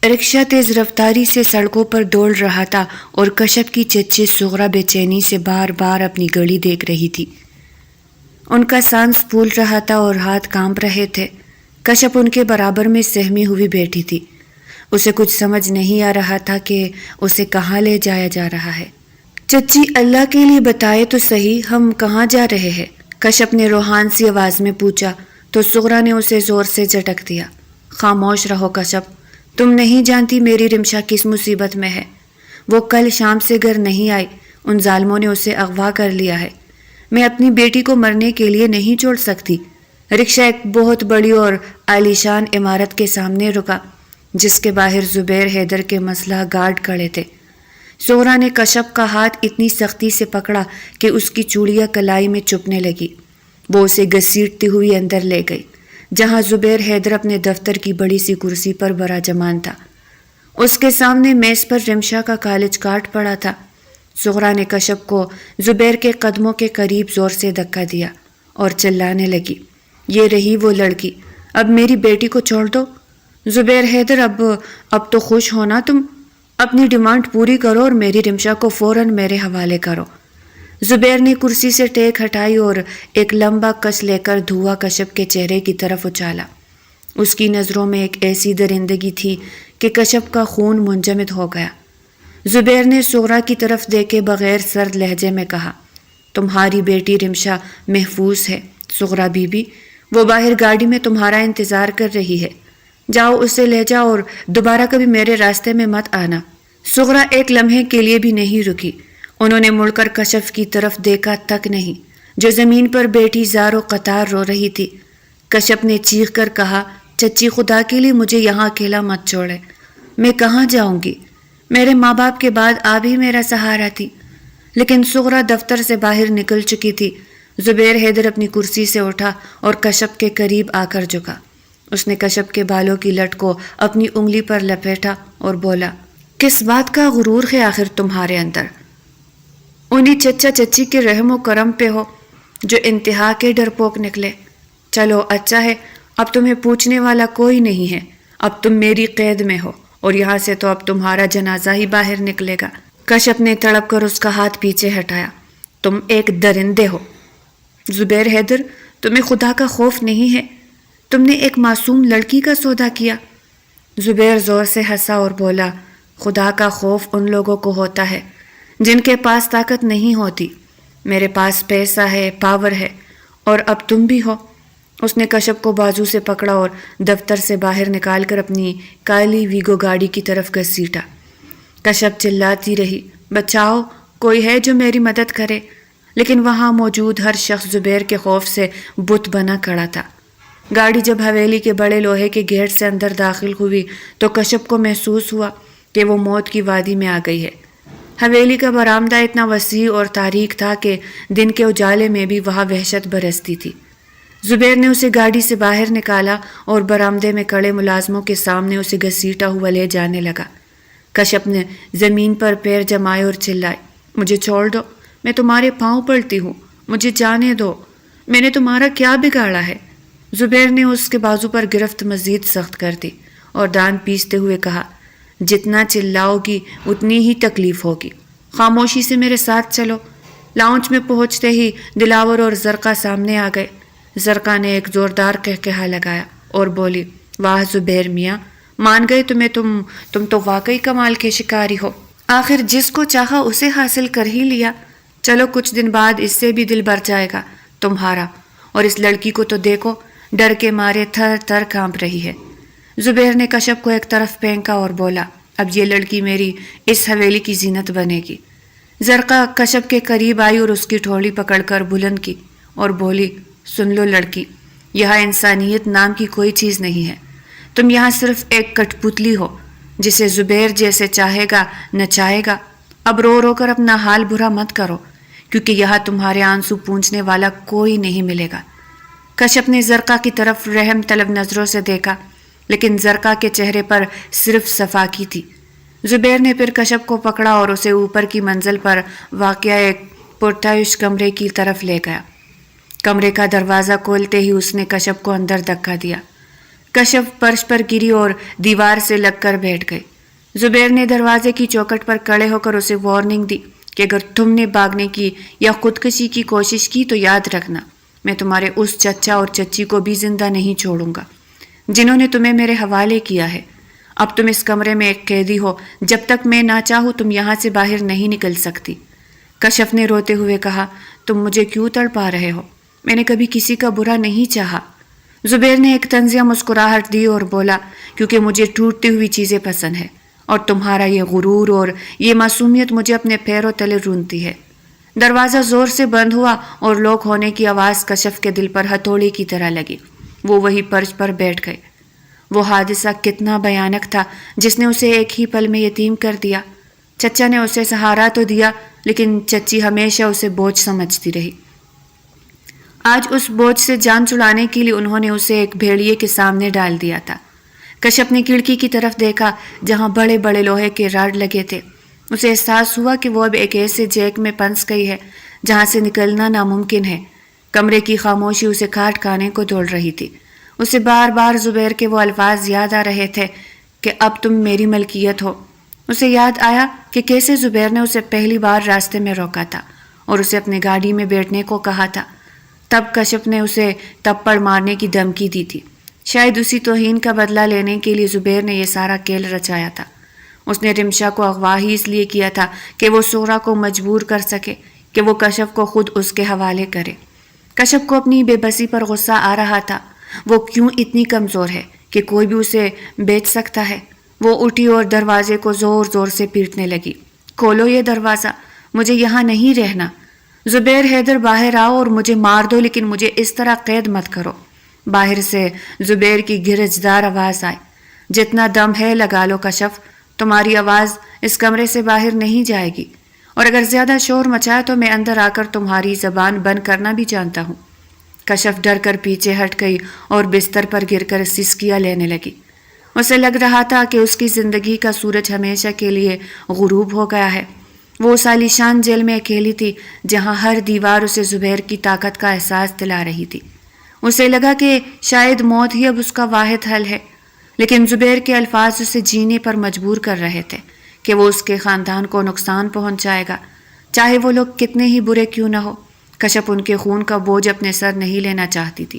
رکشہ تیز رفتاری سے سڑکوں پر دوڑ رہا تھا اور کشف کی چچی صغرا بے چینی سے بار بار اپنی گھڑی دیکھ رہی تھی۔ ان کا سانس پھول رہا تھا اور ہاتھ کانپ رہے تھے۔ کشف ان کے برابر میں سہمی ہوئی بیٹھی تھی۔ اسے کچھ سمجھ نہیں آ رہا تھا کہ اسے کہاں لے جایا جا رہا ہے۔ چچی اللہ کے لیے بتائے تو صحیح ہم کہاں جا رہے ہیں؟ کشف نے روحان سی آواز میں پوچھا تو صغرا نے اسے زور سے جھٹک دیا۔ خاموش رہو کشف، تم نہیں جانتی میری رمشا کس مصیبت میں ہے۔ وہ کل شام سے گھر نہیں آئی، ان ظالموں نے اسے اغوا کر لیا ہے۔ میں اپنی بیٹی کو مرنے کے لیے نہیں چھوڑ سکتی۔ رکشہ ایک بہت بڑی اور عالیشان عمارت کے سامنے رکا جس کے باہر زبیر حیدر کے مسلح گارڈ کھڑے تھے۔ صغرا نے کشف کا ہاتھ اتنی سختی سے پکڑا کہ اس کی چوڑیاں کلائی میں چبھنے لگی۔ وہ اسے گھسیٹتی ہوئی اندر لے گئی جہاں زبیر حیدر اپنے دفتر کی بڑی سی کرسی پر براجمان تھا۔ اس کے سامنے میز پر رمشا کا کالج کارڈ پڑا تھا۔ صغرا نے کشف کو زبیر کے قدموں کے قریب زور سے دھکا دیا اور چلانے لگی، یہ رہی وہ لڑکی، اب میری بیٹی کو چھوڑ دو۔ زبیر حیدر اب تو خوش ہونا، تم اپنی ڈیمانڈ پوری کرو اور میری رمشا کو فوراً میرے حوالے کرو۔ زبیر نے کرسی سے ٹیک ہٹائی اور ایک لمبا کش لے کر دھواں کشف کے چہرے کی طرف اچالا۔ اس کی نظروں میں ایک ایسی درندگی تھی کہ کشف کا خون منجمد ہو گیا۔ زبیر نے صغرا کی طرف دیکھے بغیر سرد لہجے میں کہا، تمہاری بیٹی رمشا محفوظ ہے صغرا بی بی، وہ باہر گاڑی میں تمہارا انتظار کر رہی ہے، جاؤ اسے لے جاؤ اور دوبارہ کبھی میرے راستے میں مت آنا۔ صغرا ایک لمحے کے لیے بھی نہیں رکی، انہوں نے مڑ کر کشف کی طرف دیکھا تک نہیں جو زمین پر بیٹھی زار و قطار رو رہی تھی۔ کشف نے چیخ کر کہا، چچی خدا کے لیے مجھے یہاں اکیلا مت چھوڑے، میں کہاں جاؤں گی؟ میرے ماں باپ کے بعد آپ ہی میرا سہارا تھی۔ لیکن صغرا دفتر سے باہر نکل چکی تھی۔ زبیر حیدر اپنی کرسی سے اٹھا اور کشف کے قریب آ کر جھکا۔ اس نے کشف کے بالوں کی لٹ کو اپنی انگلی پر لپیٹا اور بولا، کس بات کا غرور ہے آخر تمہارے اندر؟ انہی چچا چچی کے رحم و کرم پہ ہو جو انتہا کے ڈرپوک نکلے۔ چلو اچھا ہے، اب تمہیں پوچھنے والا کوئی نہیں ہے، اب تم میری قید میں ہو اور یہاں سے تو اب تمہارا جنازہ ہی باہر نکلے گا۔ کشف نے تڑپ کر اس کا ہاتھ پیچھے ہٹایا، تم ایک درندے ہو۔ زبیر حیدر، تمہیں خدا کا خوف نہیں ہے؟ تم نے ایک معصوم لڑکی کا سودا کیا۔ زبیر زور سے ہنسا اور بولا، خدا کا خوف ان لوگوں کو ہوتا ہے جن کے پاس طاقت نہیں ہوتی، میرے پاس پیسہ ہے، پاور ہے، اور اب تم بھی ہو۔ اس نے کشف کو بازو سے پکڑا اور دفتر سے باہر نکال کر اپنی کالی ویگو گاڑی کی طرف گھسیٹا۔ کشف چلاتی رہی، بچاؤ، کوئی ہے جو میری مدد کرے؟ لیکن وہاں موجود ہر شخص زبیر کے خوف سے بت بنا کھڑا تھا۔ گاڑی جب حویلی کے بڑے لوہے کے گیٹ سے اندر داخل ہوئی تو کشف کو محسوس ہوا کہ وہ موت کی وادی میں آ گئی ہے۔ حویلی کا برآمدہ اتنا وسیع اور تاریک تھا کہ دن کے اجالے میں بھی وہاں وحشت برستی تھی۔ زبیر نے اسے گاڑی سے باہر نکالا اور برآمدے میں کھڑے ملازموں کے سامنے اسے گھسیٹا ہوا لے جانے لگا۔ کشف نے زمین پر پیر جمائے اور چلائے، مجھے چھوڑ دو، میں تمہارے پاؤں پڑتی ہوں، مجھے جانے دو، میں نے تمہارا کیا بگاڑا ہے؟ زبیر نے اس کے بازو پر گرفت مزید سخت کر دی اور دان پیستے ہوئے کہا، جتنا چلاؤ گی اتنی ہی تکلیف ہوگی، خاموشی سے میرے ساتھ چلو۔ لاؤنج میں پہنچتے ہی دلاور اور زرقا سامنے آ گئے۔ زرقا نے ایک زوردار قہقہا لگایا اور بولی، واہ زبیر میاں، مان گئے تم تو واقعی کمال کے شکاری ہو، آخر جس کو چاہا اسے حاصل کر ہی لیا۔ چلو کچھ دن بعد اس سے بھی دل بھر جائے گا تمہارا، اور اس لڑکی کو تو دیکھو، ڈر کے مارے تھر تھر کانپ رہی ہے۔ زبیر نے کشف کو ایک طرف پھینکا اور بولا، اب یہ لڑکی میری اس حویلی کی زینت بنے گی۔ زرقا کشف کے قریب آئی اور اس کی ٹھوڑی پکڑ کر بلند کی اور بولی، سن لو لڑکی، یہاں انسانیت نام کی کوئی چیز نہیں ہے، تم یہاں صرف ایک کٹ پتلی ہو جسے زبیر جیسے چاہے گا نچائے گا۔ اب رو رو کر اپنا حال برا مت کرو، کیونکہ یہاں تمہارے آنسو پونچھنے والا کوئی نہیں ملے گا۔ کشف نے زرقا کی طرف رحم طلب نظروں سے دیکھا، لیکن زرقا کے چہرے پر صرف صفاقی تھی۔ زبیر نے پھر کشف کو پکڑا اور اسے اوپر کی منزل پر واقع ایک پرتعیش کمرے کی طرف لے گیا۔ کمرے کا دروازہ کھولتے ہی اس نے کشف کو اندر دھکا دیا۔ کشف فرش پر گری اور دیوار سے لگ کر بیٹھ گئے۔ زبیر نے دروازے کی چوکھٹ پر کھڑے ہو کر اسے وارننگ دی کہ اگر تم نے بھاگنے کی یا خودکشی کی کوشش کی تو یاد رکھنا، میں تمہارے اس چچا اور چچی کو بھی زندہ نہیں چھوڑوں گا جنہوں نے تمہیں میرے حوالے کیا ہے۔ اب تم اس کمرے میں ایک قیدی ہو، جب تک میں نہ چاہوں تم یہاں سے باہر نہیں نکل سکتی۔ کشف نے روتے ہوئے کہا، تم مجھے کیوں تڑپا رہے ہو؟ میں نے کبھی کسی کا برا نہیں چاہا۔ زبیر نے ایک طنزیہ مسکراہٹ دی اور بولا، کیونکہ مجھے ٹوٹتی ہوئی چیزیں پسند ہے اور تمہارا یہ غرور اور یہ معصومیت مجھے اپنے پیروں تلے رونتی ہے۔ دروازہ زور سے بند ہوا اور لوک ہونے کی آواز کشف کے دل پر ہتھوڑی کی طرح لگی۔ وہ وہی فرش پر بیٹھ گئے۔ وہ حادثہ کتنا بھیانک تھا جس نے اسے ایک ہی پل میں یتیم کر دیا۔ چچا نے اسے سہارا تو دیا، لیکن چچی ہمیشہ اسے بوجھ سمجھتی رہی۔ آج اس بوجھ سے جان چھڑانے کے لیے انہوں نے اسے ایک بھیڑیے کے سامنے ڈال دیا تھا۔ کشف نے کھڑکی کی طرف دیکھا جہاں بڑے بڑے لوہے کے راڈ لگے تھے۔ اسے احساس ہوا کہ وہ اب ایک ایسے جیک میں پھنس گئی ہے جہاں سے نکلنا ناممکن ہے۔ کمرے کی خاموشی اسے کاٹ کھانے کو دوڑ رہی تھی۔ اسے بار بار زبیر کے وہ الفاظ یاد آ رہے تھے کہ اب تم میری ملکیت ہو۔ اسے یاد آیا کہ کیسے زبیر نے اسے پہلی بار راستے میں روکا تھا اور اسے اپنے گاڑی میں بیٹھنے کو کہا تھا۔ تب کشف نے اسے تپڑ مارنے کی دھمکی دی تھی۔ شاید اسی توہین کا بدلہ لینے کے لیے زبیر نے یہ سارا کھیل رچایا تھا۔ اس نے رمشا کو اغوا ہی اس لیے کیا تھا کہ وہ سغرا کو مجبور کر سکے کہ وہ کشف کو خود اس کے حوالے کرے۔ کشف کو اپنی بے بسی پر غصہ آ رہا تھا۔ وہ کیوں اتنی کمزور ہے کہ کوئی بھی اسے بیچ سکتا ہے؟ وہ اٹھی اور دروازے کو زور زور سے پیٹنے لگی۔ کھولو یہ دروازہ، مجھے یہاں نہیں رہنا۔ زبیر حیدر باہر آؤ اور مجھے مار دو، لیکن مجھے اس طرح قید مت کرو۔ باہر سے زبیر کی گرجدار آواز آئی، جتنا دم ہے لگا لو کشف، تمہاری آواز اس کمرے سے باہر نہیں جائے گی، اور اگر زیادہ شور مچایا تو میں اندر آ کر تمہاری زبان بند کرنا بھی جانتا ہوں۔ کشف ڈر کر پیچھے ہٹ گئی اور بستر پر گر کر سسکیاں لینے لگی۔ اسے لگ رہا تھا کہ اس کی زندگی کا سورج ہمیشہ کے لیے غروب ہو گیا ہے۔ وہ اس عالیشان جیل میں اکیلی تھی جہاں ہر دیوار اسے زبیر کی طاقت کا احساس دلا رہی تھی۔ اسے لگا کہ شاید موت ہی اب اس کا واحد حل ہے، لیکن زبیر کے الفاظ اسے جینے پر مجبور کر رہے تھے کہ وہ اس کے خاندان کو نقصان پہنچائے گا، چاہے وہ لوگ کتنے ہی برے کیوں نہ ہو۔ کشف ان کے خون کا بوجھ اپنے سر نہیں لینا چاہتی تھی۔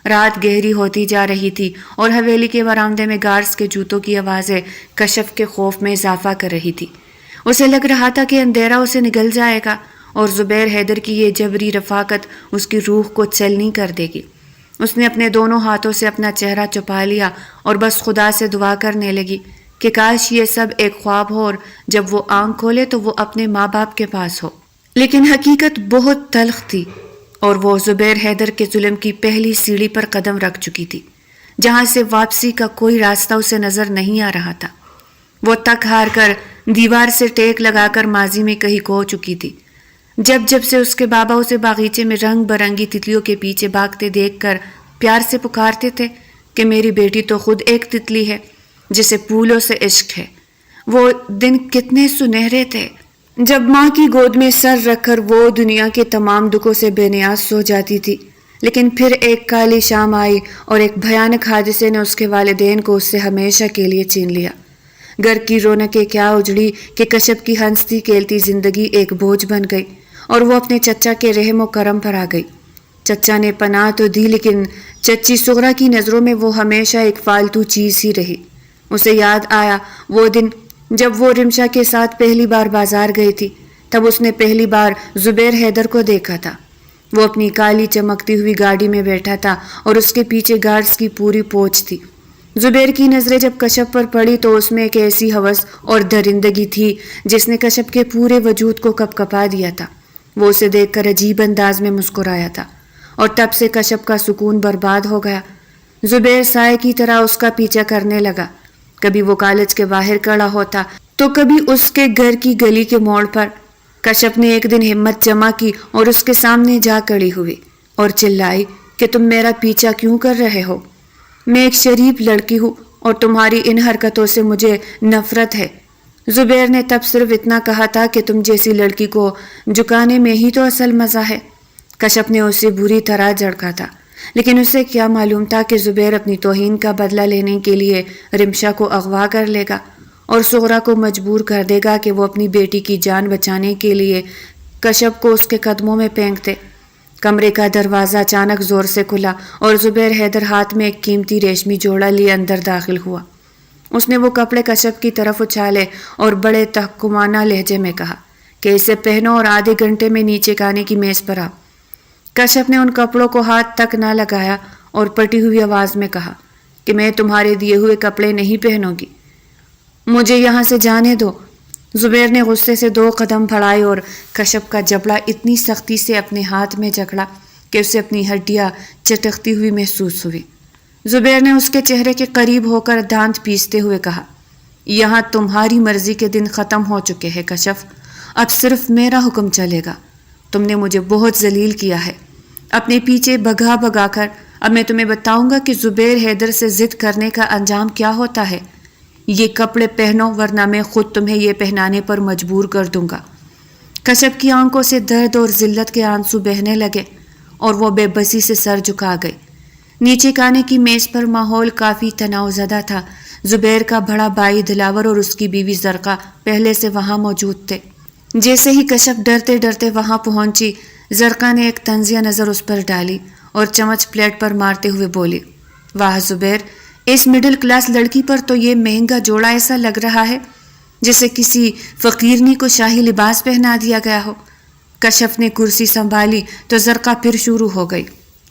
رات گہری ہوتی جا رہی تھی اور حویلی کے برآمدے میں گارڈز کے جوتوں کی آوازیں کشف کے خوف میں اضافہ کر رہی تھی۔ اسے لگ رہا تھا کہ اندھیرا اسے نگل جائے گا اور زبیر حیدر کی یہ جبری رفاقت اس کی روح کو چلنی کر دے گی۔ اس نے اپنے دونوں ہاتھوں سے اپنا چہرہ چھپا لیا اور بس خدا سے دعا کرنے لگی کہ کاش یہ سب ایک خواب ہو اور جب وہ آنکھ کھولے تو وہ اپنے ماں باپ کے پاس ہو۔ لیکن حقیقت بہت تلخ تھی اور وہ زبیر حیدر کے ظلم کی پہلی سیڑھی پر قدم رکھ چکی تھی جہاں سے واپسی کا کوئی راستہ اسے نظر نہیں آ رہا تھا۔ وہ تک ہار کر دیوار سے ٹیک لگا کر ماضی میں کہیں کھو چکی تھی۔ جب سے اس کے بابا اسے باغیچے میں رنگ برنگی تتلیوں کے پیچھے بھاگتے دیکھ کر پیار سے پکارتے تھے کہ میری بیٹی تو خود ایک تتلی ہے جسے پھولوں سے عشق ہے۔ وہ دن کتنے سنہرے تھے جب ماں کی گود میں سر رکھ کر وہ دنیا کے تمام دکھوں سے بے نیاز سو جاتی تھی، لیکن پھر ایک کالی شام آئی اور ایک بھیانک حادثے نے اس کے والدین کو اس سے ہمیشہ کے لیے چھین لیا۔ گھر کی رونقیں کیا اجڑی کہ کشف کی ہنستی کھیلتی زندگی ایک بوجھ بن گئی اور وہ اپنے چچا کے رحم و کرم پر آ گئی۔ چچا نے پناہ تو دی، لیکن چچی سغرا کی نظروں میں وہ ہمیشہ ایک فالتو چیز ہی رہی۔ اسے یاد آیا وہ دن جب وہ رمشا کے ساتھ پہلی بار بازار گئی تھی۔ تب اس نے پہلی بار زبیر حیدر کو دیکھا تھا۔ وہ اپنی کالی چمکتی ہوئی گاڑی میں بیٹھا تھا اور اس کے پیچھے گارڈز کی پوری فوج تھی۔ زبیر کی نظریں جب کشف پر پڑی تو اس میں ایک ایسی ہوس اور درندگی تھی جس نے کشف کے پورے وجود کو کپکپا دیا تھا۔ وہ اسے دیکھ کر عجیب انداز میں مسکرایا تھا اور تب سے کشف کا سکون برباد ہو گیا۔ زبیر سائے کی طرح اس کا پیچھا کرنے لگا۔ کبھی وہ کالج کے باہر کھڑا ہوتا تو کبھی اس کے گھر کی گلی کے موڑ پر۔ کشف نے ایک دن ہمت جمع کی اور اس کے سامنے جا کھڑی ہوئی اور چلائی کہ تم میرا پیچھا کیوں کر رہے ہو؟ میں ایک شریف لڑکی ہوں اور تمہاری ان حرکتوں سے مجھے نفرت ہے۔ زبیر نے تب صرف اتنا کہا تھا کہ تم جیسی لڑکی کو جھکانے میں ہی تو اصل مزہ ہے۔ کشف نے اسے بری طرح جھڑکا تھا لیکن اسے کیا معلوم تھا کہ زبیر اپنی توہین کا بدلہ لینے کے لیے رمشا کو اغوا کر لے گا اور صغرا کو مجبور کر دے گا کہ وہ اپنی بیٹی کی جان بچانے کے لیے کشف کو اس کے قدموں میں پھینک دے۔ کمرے کا دروازہ اچانک زور سے کھلا اور زبیر حیدر ہاتھ میں ایک قیمتی ریشمی جوڑا لیے اندر داخل ہوا۔ اس نے وہ کپڑے کشف کی طرف اچھالے اور بڑے تحکمانہ لہجے میں کہا کہ اسے پہنو اور آدھے گھنٹے میں نیچے کھانے کی میز پر آؤ۔ کشف نے ان کپڑوں کو ہاتھ تک نہ لگایا اور پٹی ہوئی آواز میں کہا کہ میں تمہارے دیے ہوئے کپڑے نہیں پہنوں گی، مجھے یہاں سے جانے دو۔ زبیر نے غصے سے 2 قدم بڑھائے اور کشف کا جبڑا اتنی سختی سے اپنے ہاتھ میں جکڑا کہ اسے اپنی ہڈیاں چٹکتی ہوئی محسوس ہوئی۔ زبیر نے اس کے چہرے کے قریب ہو کر دانت پیستے ہوئے کہا، یہاں تمہاری مرضی کے دن ختم ہو چکے ہیں کشف، اب صرف میرا حکم چلے گا۔ تم نے مجھے بہت ذلیل کیا ہے اپنے پیچھے بھگا بھگا کر، اب میں تمہیں بتاؤں گا کہ زبیر حیدر سے ضد کرنے کا انجام کیا ہوتا ہے۔ یہ کپڑے پہنو ورنہ میں خود تمہیں یہ پہنانے پر مجبور کر دوں گا۔ کشف کی آنکھوں سے درد اور ذلت کے آنسو بہنے لگے اور وہ بے بسی سے سر جھکا گئی۔ نیچے کھانے کی میز پر ماحول کافی تناؤ زدہ تھا۔ زبیر کا بڑا بھائی دلاور اور اس کی بیوی زرقا پہلے سے وہاں موجود تھے۔ جیسے ہی کشف ڈرتے ڈرتے وہاں پہنچی، زرقا نے ایک طنزیہ نظر اس پر ڈالی اور چمچ پلیٹ پر مارتے ہوئے بولی، واہ زبیر، اس مڈل کلاس لڑکی پر تو یہ مہنگا جوڑا ایسا لگ رہا ہے جیسے کسی فقیرنی کو شاہی لباس پہنا دیا گیا ہو۔ کشف نے کرسی سنبھالی تو زرقا پھر شروع ہو گئی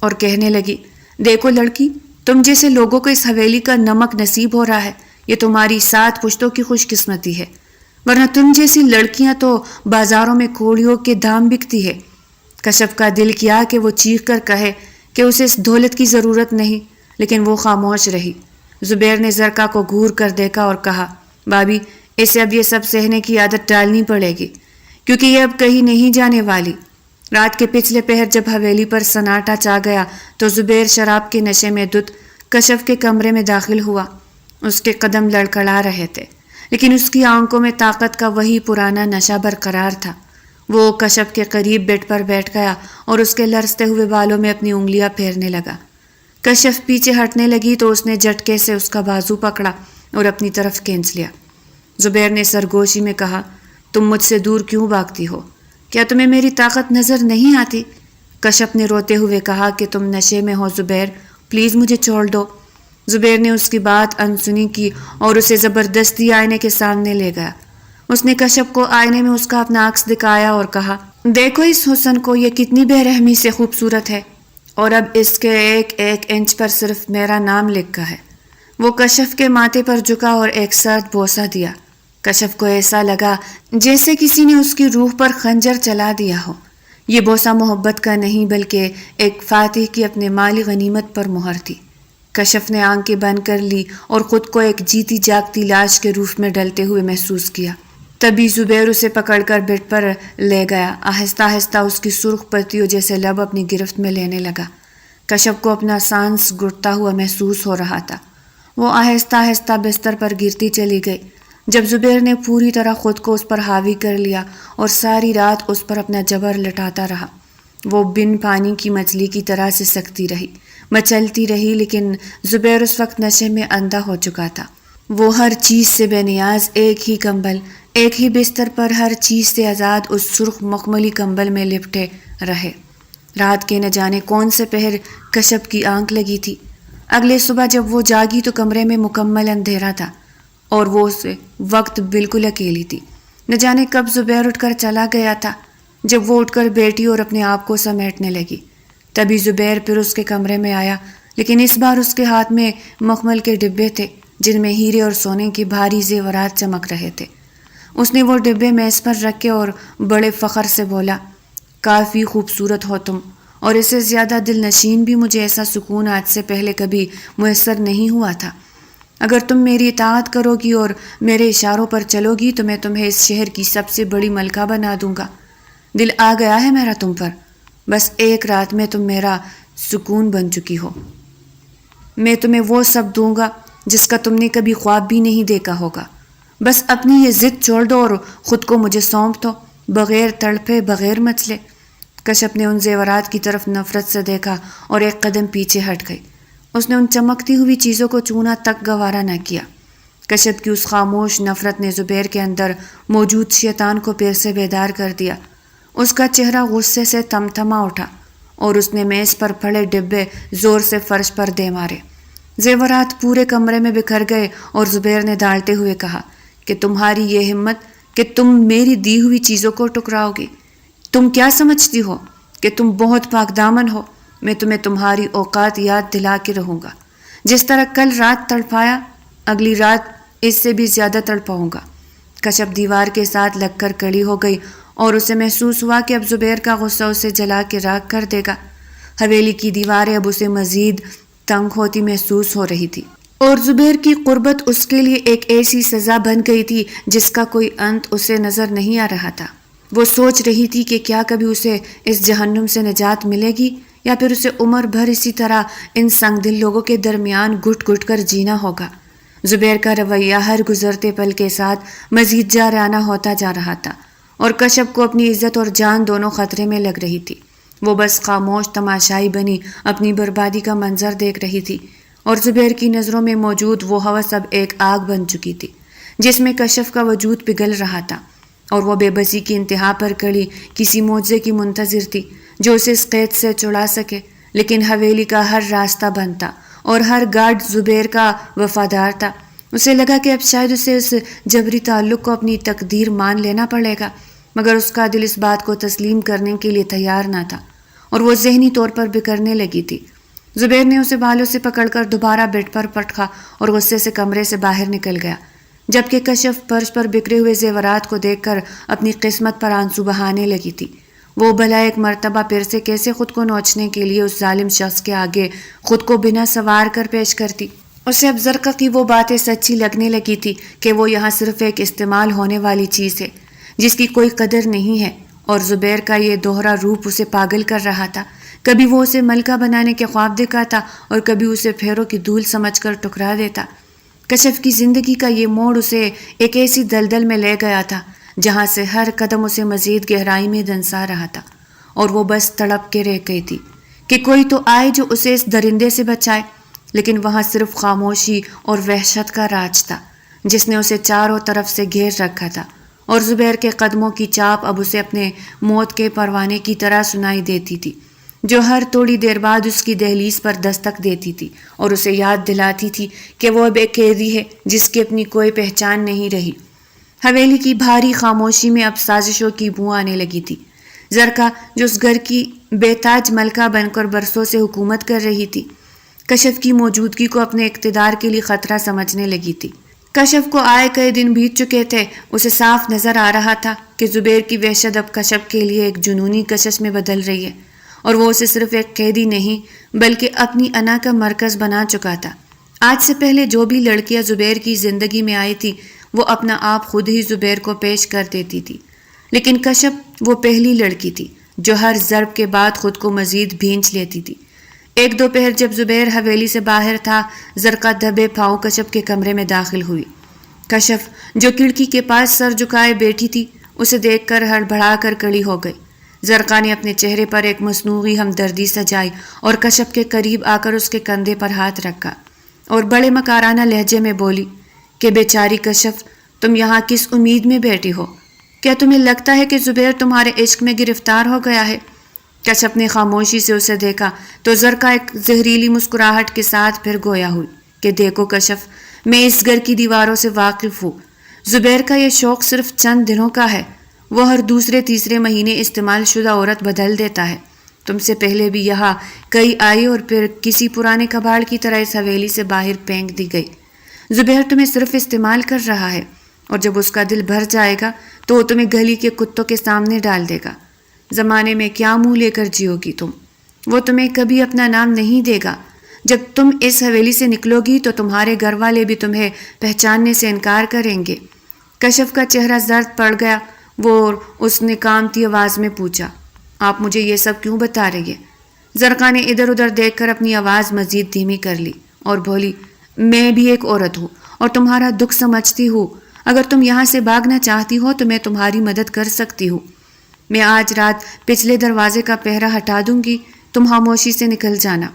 اور کہنے لگی، دیکھو لڑکی، تم جیسے لوگوں کو اس حویلی کا نمک نصیب ہو رہا ہے، یہ تمہاری 7 پشتوں کی خوش قسمتی ہے، ورنہ تم جیسی لڑکیاں تو بازاروں میں کوڑیوں کے دام بکتی ہے۔ کشف کا دل کیا کہ وہ چیخ کر کہے کہ اسے اس دولت کی ضرورت نہیں، لیکن وہ خاموش رہی۔ زبیر نے زرقا کو گھور کر دیکھا اور کہا، بھابھی، اسے اب یہ سب سہنے کی عادت ڈالنی پڑے گی کیونکہ یہ اب کہیں نہیں جانے والی۔ رات کے پچھلے پہر جب حویلی پر سناٹا چھا گیا تو زبیر شراب کے نشے میں دھت کشف کے کمرے میں داخل ہوا۔ اس کے قدم لڑکھڑا رہے تھے لیکن اس کی آنکھوں میں طاقت کا وہی پرانا نشہ برقرار تھا۔ وہ کشف کے قریب بیڈ پر بیٹھ گیا اور اس کے لرزتے ہوئے بالوں میں اپنی انگلیاں پھیرنے لگا۔ کشف پیچھے ہٹنے لگی تو اس نے جھٹکے سے اس کا بازو پکڑا اور اپنی طرف کھینچ لیا۔ زبیر نے سرگوشی میں کہا، تم مجھ سے دور کیوں بھاگتی ہو؟ کیا تمہیں میری طاقت نظر نہیں آتی؟ کشف نے روتے ہوئے کہا کہ تم نشے میں ہو زبیر، پلیز مجھے چھوڑ دو۔ زبیر نے اس کی بات انسنی کی اور اسے زبردستی آئینے کے سامنے لے گیا۔ اس نے کشف کو آئینے میں اس کا اپنا عکس دکھایا اور کہا، دیکھو اس حسن کو، یہ کتنی بے رحمی سے خوبصورت ہے، اور اب اس کے ایک ایک انچ پر صرف میرا نام لکھا ہے۔ وہ کشف کے ماتھے پر جھکا اور ایک سرد بوسہ دیا۔ کشف کو ایسا لگا جیسے کسی نے اس کی روح پر خنجر چلا دیا ہو۔ یہ بوسہ محبت کا نہیں بلکہ ایک فاتح کی اپنے مالی غنیمت پر مہر تھی۔ کشف نے آنکھیں بند کر لی اور خود کو ایک جیتی جاگتی لاش کے روپ میں ڈلتے ہوئے محسوس کیا۔ تبھی زبیر اسے پکڑ کر بیڈ پر لے گیا، آہستہ آہستہ اس کی سرخ پتیوں جیسے لب اپنی گرفت میں لینے لگا۔ کشف کو اپنا سانس گھٹتا ہوا محسوس ہو رہا تھا۔ وہ آہستہ آہستہ بستر پر گرتی چلی گئی۔ جب زبیر نے پوری طرح خود کو اس پر حاوی کر لیا اور ساری رات اس پر اپنا جبر لٹاتا رہا، وہ بن پانی کی مچھلی کی طرح سے سکتی رہی، مچلتی رہی، لیکن زبیر اس وقت نشے میں اندھا ہو چکا تھا۔ وہ ہر چیز سے بے نیاز، ایک ہی کمبل، ایک ہی بستر پر ہر چیز سے آزاد اس سرخ مخملی کمبل میں لپٹے رہے۔ رات کے نہ جانے کون سے پہر کشف کی آنکھ لگی تھی۔ اگلے صبح جب وہ جاگی تو کمرے میں مکمل اندھیرا تھا اور وہ اس وقت بالکل اکیلی تھی۔ نہ جانے کب زبیر اٹھ کر چلا گیا تھا۔ جب وہ اٹھ کر بیٹھی اور اپنے آپ کو سمیٹنے لگی، تبھی زبیر پھر اس کے کمرے میں آیا، لیکن اس بار اس کے ہاتھ میں مخمل کے ڈبے تھے جن میں ہیرے اور سونے کے بھاری زیورات چمک رہے تھے۔ اس نے وہ ڈبے میز پر رکھے اور بڑے فخر سے بولا، کافی خوبصورت ہو تم، اور اس سے زیادہ دل نشین بھی مجھے ایسا سکون آج سے پہلے کبھی میسر نہیں ہوا تھا۔ اگر تم میری اطاعت کرو گی اور میرے اشاروں پر چلو گی تو میں تمہیں اس شہر کی سب سے بڑی ملکہ بنا دوں گا۔ دل آ گیا ہے میرا تم پر، بس ایک رات میں تم میرا سکون بن چکی ہو۔ میں تمہیں وہ سب دوں گا جس کا تم نے کبھی خواب بھی نہیں دیکھا ہوگا۔ بس اپنی یہ ضد چھوڑ دو اور خود کو مجھے سونپ دو، بغیر تڑپے، بغیر مچلے۔ کشف نے ان زیورات کی طرف نفرت سے دیکھا اور ایک قدم پیچھے ہٹ گئی۔ اس نے ان چمکتی ہوئی چیزوں کو چھونا تک گوارا نہ کیا۔ کشف کی اس خاموش نفرت نے زبیر کے اندر موجود شیطان کو پھر سے بیدار کر دیا۔ اس کا چہرہ غصے سے تمتما اٹھا اور اس نے میز پر پڑے ڈبے زور سے فرش پر دے مارے۔ زیورات پورے کمرے میں بکھر گئے اور زبیر نے ڈانٹتے ہوئے کہا کہ تمہاری یہ ہمت کہ تم میری دی ہوئی چیزوں کو ٹکراؤ گی۔ تم کیا سمجھتی ہو کہ تم بہت پاک دامن ہو؟ میں تمہیں تمہاری اوقات یاد دلا کے رہوں گا۔ جس طرح کل رات تڑپایا، اگلی رات اس سے بھی زیادہ تڑپاؤں گا۔ کشف دیوار کے ساتھ لگ کر کھڑی ہو گئی اور اسے محسوس ہوا کہ اب زبیر کا غصہ اسے جلا کے راکھ کر دے گا۔ حویلی کی دیواریں اب اسے مزید تنگ ہوتی محسوس ہو رہی تھی، اور زبیر کی قربت اس کے لیے ایک ایسی سزا بن گئی تھی جس کا کوئی انت اسے نظر نہیں آ رہا تھا۔ وہ سوچ رہی تھی کہ کیا کبھی اسے اس جہنم سے نجات ملے گی، یا پھر اسے عمر بھر اسی طرح ان سنگ دل لوگوں کے درمیان گھٹ گھٹ کر جینا ہوگا۔ زبیر کا رویہ ہر گزرتے پل کے ساتھ مزید جارحانہ ہوتا جا رہا تھا، اور کشف کو اپنی عزت اور جان دونوں خطرے میں لگ رہی تھی۔ وہ بس خاموش تماشائی بنی اپنی بربادی کا منظر دیکھ رہی تھی، اور زبیر کی نظروں میں موجود وہ ہوس اب ایک آگ بن چکی تھی جس میں کشف کا وجود پگھل رہا تھا، اور وہ بے بسی کی انتہا پر کھڑی کسی معجزے کی منتظر تھی جو اسے اس قید سے چھڑا سکے۔ لیکن حویلی کا ہر راستہ بند تھا اور ہر گارڈ زبیر کا وفادار تھا۔ اسے لگا کہ اب شاید اسے اس جبری تعلق کو اپنی تقدیر مان لینا پڑے گا، مگر اس کا دل اس بات کو تسلیم کرنے کے لیے تیار نہ تھا، اور وہ ذہنی طور پر بکھرنے لگی تھی۔ زبیر نے اسے بالوں سے پکڑ کر دوبارہ بیڈ پر پٹکا اور غصے سے کمرے سے باہر نکل گیا، جبکہ کشف فرش پر بکھرے ہوئے زیورات کو دیکھ کر اپنی قسمت پر آنسو بہانے لگی تھی۔ وہ بھلا ایک مرتبہ پھر سے کیسے خود کو نوچنے کے لیے اس ظالم شخص کے آگے خود کو بنا سوار کر پیش کرتی۔ اسے اب زرقہ کی وہ باتیں سچی لگنے لگی تھی کہ وہ یہاں صرف ایک استعمال ہونے والی چیز ہے جس کی کوئی قدر نہیں ہے، اور زبیر کا یہ دوہرا روپ اسے پاگل کر رہا تھا۔ کبھی وہ اسے ملکہ بنانے کے خواب دکھاتا اور کبھی اسے پھیروں کی دھول سمجھ کر ٹکرا دیتا۔ کشف کی زندگی کا یہ موڑ اسے ایک ایسی دلدل میں لے گیا تھا جہاں سے ہر قدم اسے مزید گہرائی میں دنسا رہا تھا، اور وہ بس تڑپ کے رہ گئی تھی کہ کوئی تو آئے جو اسے اس درندے سے بچائے۔ لیکن وہاں صرف خاموشی اور وحشت کا راج تھا جس نے اسے چاروں طرف سے گھیر رکھا تھا، اور زبیر کے قدموں کی چاپ اب اسے اپنے موت کے پروانے کی طرح سنائی دیتی تھی جو ہر تھوڑی دیر بعد اس کی دہلیز پر دستک دیتی تھی اور اسے یاد دلاتی تھی کہ وہ اب ایک قیدی ہے جس کی اپنی کوئی پہچان نہیں رہی۔ حویلی کی بھاری خاموشی میں اب سازشوں کی بو آنے لگی تھی۔ زرقہ جو اس گھر کی بے تاج ملکہ بن کر برسوں سے حکومت کر رہی تھی، کشف کی موجودگی کو اپنے اقتدار کے لیے خطرہ سمجھنے لگی تھی۔ کشف کو آئے کئی دن بیت چکے تھے، اسے صاف نظر آ رہا تھا کہ زبیر کی وحشت اب کشف کے لیے ایک جنونی کشش میں بدل رہی ہے، اور وہ اسے صرف ایک قیدی نہیں بلکہ اپنی انا کا مرکز بنا چکا تھا۔ آج سے پہلے جو بھی لڑکیاں زبیر کی زندگی میں آئی تھی وہ اپنا آپ خود ہی زبیر کو پیش کر دیتی تھی، لیکن کشف وہ پہلی لڑکی تھی جو ہر ضرب کے بعد خود کو مزید بھینچ لیتی تھی۔ ایک دوپہر جب زبیر حویلی سے باہر تھا، زرقہ دبے پاؤں کشف کے کمرے میں داخل ہوئی۔ کشف جو کھڑکی کے پاس سر جھکائے بیٹھی تھی اسے دیکھ کر ہڑبڑا کر کھڑی ہو گئی۔ زرقہ نے اپنے چہرے پر ایک مصنوعی ہمدردی سجائی اور کشف کے قریب آ کر اس کے کندھے پر ہاتھ رکھا اور بڑے مکارانہ لہجے میں بولی کہ بیچاری کشف، تم یہاں کس امید میں بیٹھی ہو؟ کیا تمہیں لگتا ہے کہ زبیر تمہارے عشق میں گرفتار ہو گیا ہے؟ کشف نے خاموشی سے اسے دیکھا تو زرقہ ایک زہریلی مسکراہٹ کے ساتھ پھر گویا ہوئی کہ دیکھو کشف، میں اس گھر کی دیواروں سے واقف ہوں۔ زبیر کا یہ شوق صرف چند دنوں کا ہے، وہ ہر دوسرے تیسرے مہینے استعمال شدہ عورت بدل دیتا ہے۔ تم سے پہلے بھی یہاں کئی آئی اور پھر کسی پرانے کباڑ کی طرح اس حویلی سے باہر پھینک دی گئی۔ زبیر تمہیں صرف استعمال کر رہا ہے، اور جب اس کا دل بھر جائے گا تو وہ تمہیں گلی کے کتوں کے سامنے ڈال دے گا۔ زمانے میں کیا منہ لے کر جیو گی تم؟ وہ تمہیں کبھی اپنا نام نہیں دے گا۔ جب تم اس حویلی سے نکلو گی تو تمہارے گھر والے بھی تمہیں پہچاننے سے انکار کریں گے۔ کشف کا چہرہ زرد پڑ گیا، وہ اس نے کامتی آواز میں پوچھا، آپ مجھے یہ سب کیوں بتا رہی ہے؟ زرقہ نے ادھر ادھر دیکھ کر اپنی آواز مزید دھیمی کر لی اور بولی، میں بھی ایک عورت ہوں اور تمہارا دکھ سمجھتی ہوں۔ اگر تم یہاں سے بھاگنا چاہتی ہو تو میں تمہاری مدد کر سکتی ہوں۔ میں آج رات پچھلے دروازے کا پہرا ہٹا دوں گی، تم خاموشی سے نکل جانا۔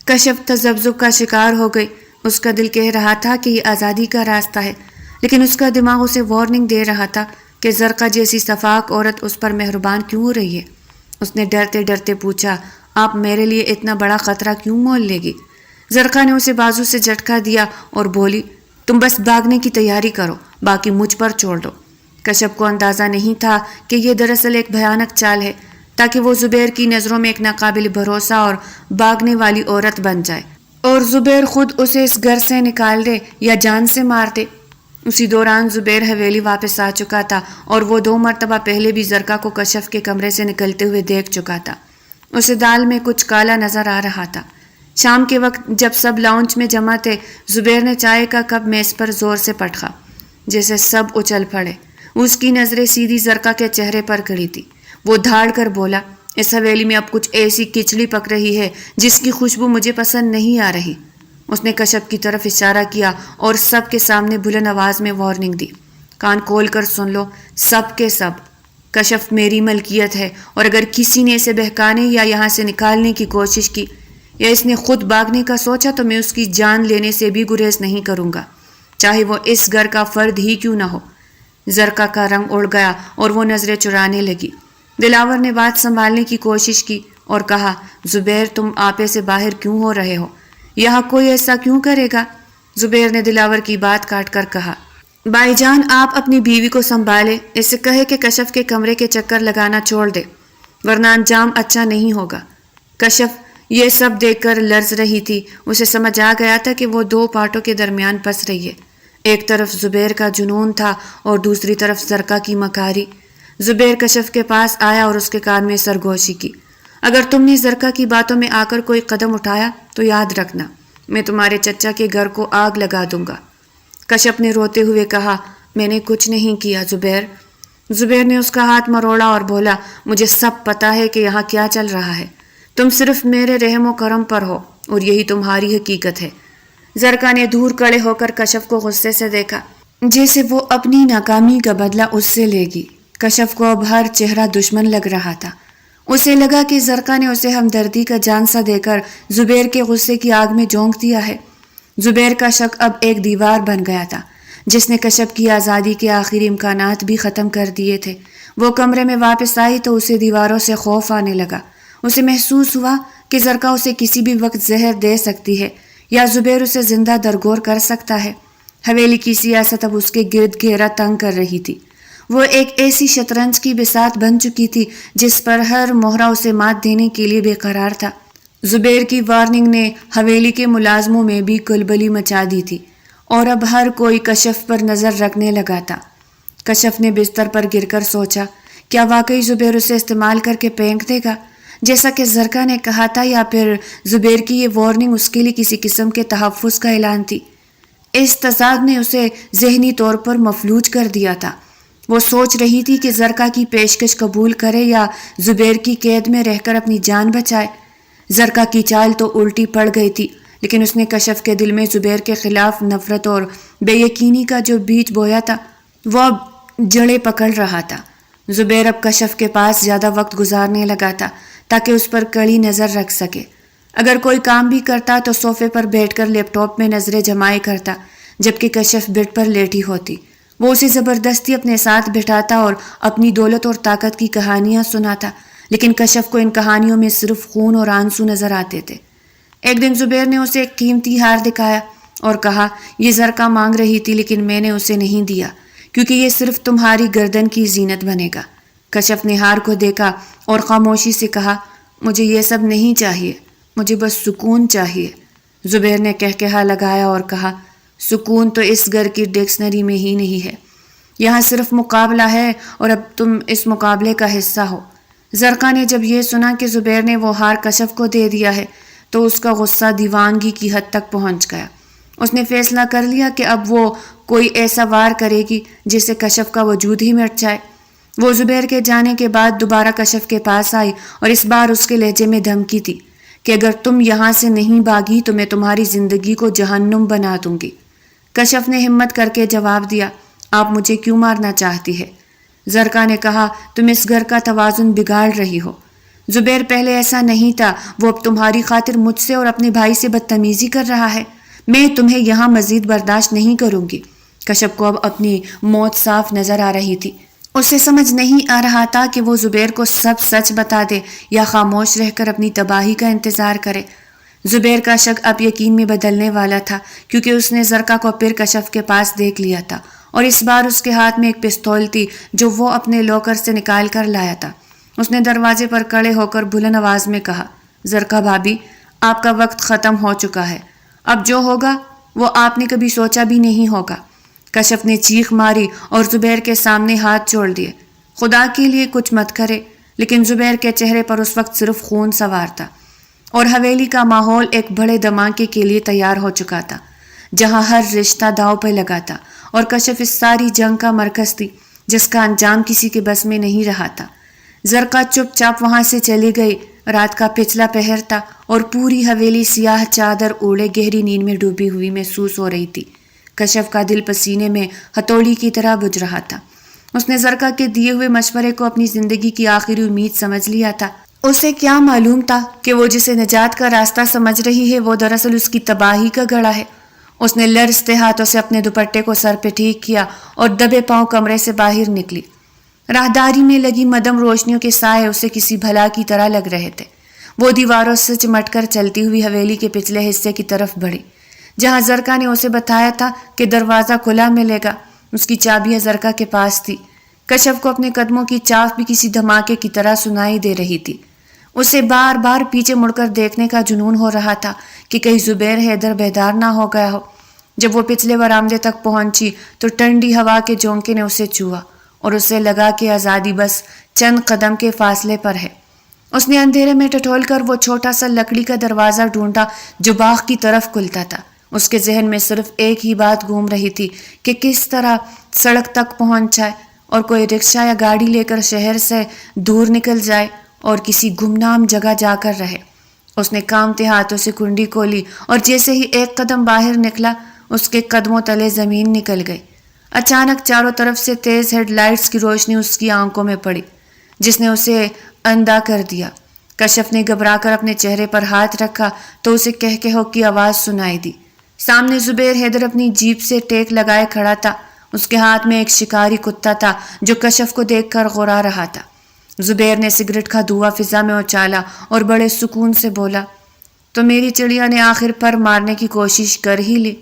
کشف تذبذب کا شکار ہو گئی۔ اس کا دل کہہ رہا تھا کہ یہ آزادی کا راستہ ہے، لیکن اس کا دماغ اسے وارننگ دے رہا تھا کہ زرقا جیسی صفاق عورت اس پر مہربان کیوں ہو رہی ہے۔ اس نے ڈرتے ڈرتے پوچھا، آپ میرے لیے اتنا بڑا خطرہ کیوں مول لے گی؟ زرقا نے اسے بازو سے جھٹکا دیا اور بولی، تم بس بھاگنے کی تیاری کرو، باقی مجھ پر چھوڑ دو۔ کشف کو اندازہ نہیں تھا کہ یہ دراصل ایک بھیانک چال ہے تاکہ وہ زبیر کی نظروں میں ایک ناقابل بھروسہ اور بھاگنے والی عورت بن جائے، اور زبیر خود اسے اس گھر سے نکال دے یا جان سے مار دے۔ اسی دوران زبیر حویلی واپس آ چکا تھا اور وہ 2 مرتبہ پہلے بھی زرقا کو کشف کے کمرے سے نکلتے ہوئے دیکھ چکا تھا۔ اسے دال میں کچھ کالا نظر آ رہا تھا۔ شام کے وقت جب سب لاؤنج میں جمع تھے، زبیر نے چائے کا کپ میز پر زور سے پٹخا، جیسے سب اچھل پڑے۔ اس کی نظریں سیدھی زرقا کے چہرے پر کھڑی تھی۔ وہ دھاڑ کر بولا، اس حویلی میں اب کچھ ایسی کچڑی پک رہی ہے جس کی خوشبو مجھے پسند نہیں آ رہی۔ اس نے کشف کی طرف اشارہ کیا اور سب کے سامنے بلند آواز میں وارننگ دی، کان کھول کر سن لو سب کے سب، کشف میری ملکیت ہے، اور اگر کسی نے اسے بہکانے یا یہاں سے نکالنے کی کوشش کی یا اس نے خود بھاگنے کا سوچا تو میں اس کی جان لینے سے بھی گریز نہیں کروں گا، چاہے وہ اس گھر کا فرد ہی کیوں نہ ہو۔ زرقا کا رنگ اڑ گیا اور وہ نظریں چرانے لگی۔ دلاور نے بات سنبھالنے کی کوشش کی اور کہا، زبیر تم آپے سے باہر کیوں ہو رہے ہو؟ یہاں کوئی ایسا کیوں کرے گا؟ زبیر نے دلاور کی بات کاٹ کر کہا، بھائی جان آپ اپنی بیوی کو سنبھالے، اس سے کہے کہ کشف کے کمرے کے چکر لگانا چھوڑ دے، ورنہ انجام اچھا نہیں ہوگا۔ کشف یہ سب دیکھ کر لرز رہی تھی۔ اسے سمجھ آ گیا تھا کہ وہ 2 پارٹوں کے درمیان پس رہی ہے، ایک طرف زبیر کا جنون تھا اور دوسری طرف زرقا کی مکاری۔ زبیر کشف کے پاس آیا اور اس کے کان میں سرگوشی کی، اگر تم نے زرقا کی باتوں میں آ کر کوئی قدم اٹھایا تو یاد رکھنا میں تمہارے چچا کے گھر کو آگ لگا دوں گا۔ کشف نے روتے ہوئے کہا، میں نے کچھ نہیں کیا زبیر۔ زبیر نے اس کا ہاتھ مروڑا اور بولا، مجھے سب پتا ہے کہ یہاں کیا چل رہا ہے، تم صرف میرے رحم و کرم پر ہو اور یہی تمہاری حقیقت ہے۔ زرقا نے دور کھڑے ہو کر کشف کو غصے سے دیکھا، جیسے وہ اپنی ناکامی کا بدلہ اس سے لے گی۔ کشف کو اب ہر چہرہ دشمن لگ رہا تھا۔ اسے لگا کہ زرقا نے اسے ہمدردی کا جانسا دے کر زبیر کے غصے کی آگ میں جھونک دیا ہے۔ زبیر کا شک اب ایک دیوار بن گیا تھا جس نے کشف کی آزادی کے آخری امکانات بھی ختم کر دیے تھے۔ وہ کمرے میں واپس آئی تو اسے دیواروں سے خوف آنے لگا۔ اسے محسوس ہوا کہ زرقا اسے کسی بھی وقت زہر دے سکتی ہے یا زبیر اسے زندہ درگور کر سکتا ہے۔ حویلی کی سیاست اب اس کے گرد گھیرا تنگ کر رہی تھی۔ وہ ایک ایسی شطرنج کی بساط بن چکی تھی جس پر ہر مہرہ اسے مات دینے کے لیے بے قرار تھا۔ زبیر کی وارننگ نے حویلی کے ملازموں میں بھی کلبلی مچا دی تھی اور اب ہر کوئی کشف پر نظر رکھنے لگا تھا۔ کشف نے بستر پر گر کر سوچا، کیا واقعی زبیر اسے استعمال کر کے پھینک دے گا جیسا کہ زرقا نے کہا تھا، یا پھر زبیر کی یہ وارننگ اس کے لیے کسی قسم کے تحفظ کا اعلان تھی؟ اس تضاد نے اسے ذہنی طور پر مفلوج کر دیا تھا۔ وہ سوچ رہی تھی کہ زرقا کی پیشکش قبول کرے یا زبیر کی قید میں رہ کر اپنی جان بچائے۔ زرقا کی چال تو الٹی پڑ گئی تھی، لیکن اس نے کشف کے دل میں زبیر کے خلاف نفرت اور بے یقینی کا جو بیج بویا تھا وہ اب جڑیں پکڑ رہا تھا۔ زبیر اب کشف کے پاس زیادہ وقت گزارنے لگا تھا تاکہ اس پر کڑی نظر رکھ سکے۔ اگر کوئی کام بھی کرتا تو صوفے پر بیٹھ کر لیپ ٹاپ میں نظریں جمائے کرتا، جبکہ کشف بیڈ پر لیٹی ہوتی۔ وہ اسے زبردستی اپنے ساتھ بٹھاتا اور اپنی دولت اور طاقت کی کہانیاں سناتا، لیکن کشف کو ان کہانیوں میں صرف خون اور آنسو نظر آتے تھے۔ ایک دن زبیر نے اسے ایک قیمتی ہار دکھایا اور کہا، یہ زرقا مانگ رہی تھی لیکن میں نے اسے نہیں دیا کیونکہ یہ صرف تمہاری گردن کی زینت بنے گا۔ کشف نے ہار کو دیکھا اور خاموشی سے کہا، مجھے یہ سب نہیں چاہیے، مجھے بس سکون چاہیے۔ زبیر نے کہکہا لگایا اور کہا، سکون تو اس گھر کی ڈکشنری میں ہی نہیں ہے، یہاں صرف مقابلہ ہے اور اب تم اس مقابلے کا حصہ ہو۔ زرقا نے جب یہ سنا کہ زبیر نے وہ ہار کشف کو دے دیا ہے تو اس کا غصہ دیوانگی کی حد تک پہنچ گیا۔ اس نے فیصلہ کر لیا کہ اب وہ کوئی ایسا وار کرے گی جس سے کشف کا وجود ہی مٹ جائے۔ وہ زبیر کے جانے کے بعد دوبارہ کشف کے پاس آئی اور اس بار اس کے لہجے میں دھمکی تھی کہ اگر تم یہاں سے نہیں بھاگی تو میں تمہاری زندگی کو جہنم بنا دوں گی۔ کشف نے ہمت کر کے جواب دیا، آپ مجھے کیوں مارنا چاہتی ہے؟ زرقا نے کہا تم اس گھر کا توازن بگاڑ رہی ہو۔ زبیر پہلے ایسا نہیں تھا، وہ اب تمہاری خاطر مجھ سے اور اپنے بھائی سے بدتمیزی کر رہا ہے۔ میں تمہیں یہاں مزید برداشت نہیں کروں گی۔ کشف کو اب اپنی موت صاف نظر آ رہی تھی۔ اسے سمجھ نہیں آ رہا تھا کہ وہ زبیر کو سب سچ بتا دے یا خاموش رہ کر اپنی تباہی کا انتظار کرے۔ زبیر کا شک اب یقین میں بدلنے والا تھا، کیونکہ اس نے زرقا کو پھر کشف کے پاس دیکھ لیا تھا، اور اس بار اس کے ہاتھ میں ایک پستول تھی جو وہ اپنے لاکر سے نکال کر لایا تھا۔ اس نے دروازے پر کھڑے ہو کر بلند آواز میں کہا، زرقا بھابھی، آپ کا وقت ختم ہو چکا ہے۔ اب جو ہوگا وہ آپ نے کبھی سوچا بھی نہیں ہوگا۔ کشف نے چیخ ماری اور زبیر کے سامنے ہاتھ جوڑ دیے۔ خدا کے لیے کچھ مت کرے، لیکن زبیر کے چہرے پر اس وقت صرف خون سوار تھا، اور حویلی کا ماحول ایک بڑے دھماکے کے لیے تیار ہو چکا تھا، جہاں ہر رشتہ داؤ پہ لگا تھا، اور کشف اس ساری جنگ کا مرکز تھی جس کا انجام کسی کے بس میں نہیں رہا تھا۔ زرقا چپ چاپ وہاں سے چلی گئی۔ رات کا پچھلا پہر تھا اور پوری حویلی سیاہ چادر اوڑے گہری نیند میں ڈوبی ہوئی محسوس ہو رہی تھی۔ کشف کا دل پسینے میں ہتھوڑی کی طرح بجھ رہا تھا۔ اس نے زرقا کے دیے ہوئے مشورے کو اپنی زندگی کی آخری امید سمجھ لیا تھا۔ اسے کیا معلوم تھا کہ وہ جسے نجات کا راستہ سمجھ رہی ہے وہ دراصل اس کی تباہی کا گڑھا ہے۔ اس نے لرزتے ہاتھوں سے اپنے دوپٹے کو سر پہ ٹھیک کیا اور دبے پاؤں کمرے سے باہر نکلی۔ راہداری میں لگی مدھم روشنیوں کے سائے اسے کسی بھلا کی طرح لگ رہے تھے۔ وہ دیواروں سے چمٹ کر چلتی ہوئی حویلی کے پچھلے حصے کی طرف بڑھی، جہاں زرقا نے اسے بتایا تھا کہ دروازہ کھلا ملے گا۔ اس کی چابیاں زرقا کے پاس تھی۔ کشف کو اپنے قدموں کی چاف بھی کسی دھماکے کی طرح سنائی دے رہی تھی۔ اسے بار بار پیچھے مڑ کر دیکھنے کا جنون ہو رہا تھا کہ کہیں زبیر حیدر بیدار نہ ہو گیا ہو۔ جب وہ پچھلے برآمدے تک پہنچی تو ٹھنڈی ہوا کے جھونکے نے اسے چھوا، اور اسے لگا کہ آزادی بس چند قدم کے فاصلے پر ہے۔ اس نے اندھیرے میں ٹٹول کر وہ چھوٹا سا لکڑی کا دروازہ ڈھونڈا جو باغ کی طرف کھلتا تھا۔ اس کے ذہن میں صرف ایک ہی بات گھوم رہی تھی کہ کس طرح سڑک تک پہنچ جائے اور کوئی رکشہ یا گاڑی لے کر شہر سے دور نکل جائے اور کسی گمنام جگہ جا کر رہے۔ اس نے کانپتے ہاتھوں سے کنڈی کھولی اور جیسے ہی ایک قدم باہر نکلا اس کے قدموں تلے زمین نکل گئی۔ اچانک چاروں طرف سے تیز ہیڈ لائٹس کی روشنی اس کی آنکھوں میں پڑی، جس نے اسے اندھا کر دیا۔ کشف نے گھبرا کر اپنے چہرے پر ہاتھ رکھا تو اسے کہکہوں کی آواز سنائی دی۔ سامنے زبیر حیدر اپنی جیپ سے ٹیک لگائے کھڑا تھا۔ اس کے ہاتھ میں ایک شکاری کتا تھا جو کشف کو دیکھ کر غرا رہا تھا۔ زبیر نے سگریٹ کا دھواں فضا میں اچالا اور بڑے سکون سے بولا، تو میری چڑیا نے آخر پر مارنے کی کوشش کر ہی لی۔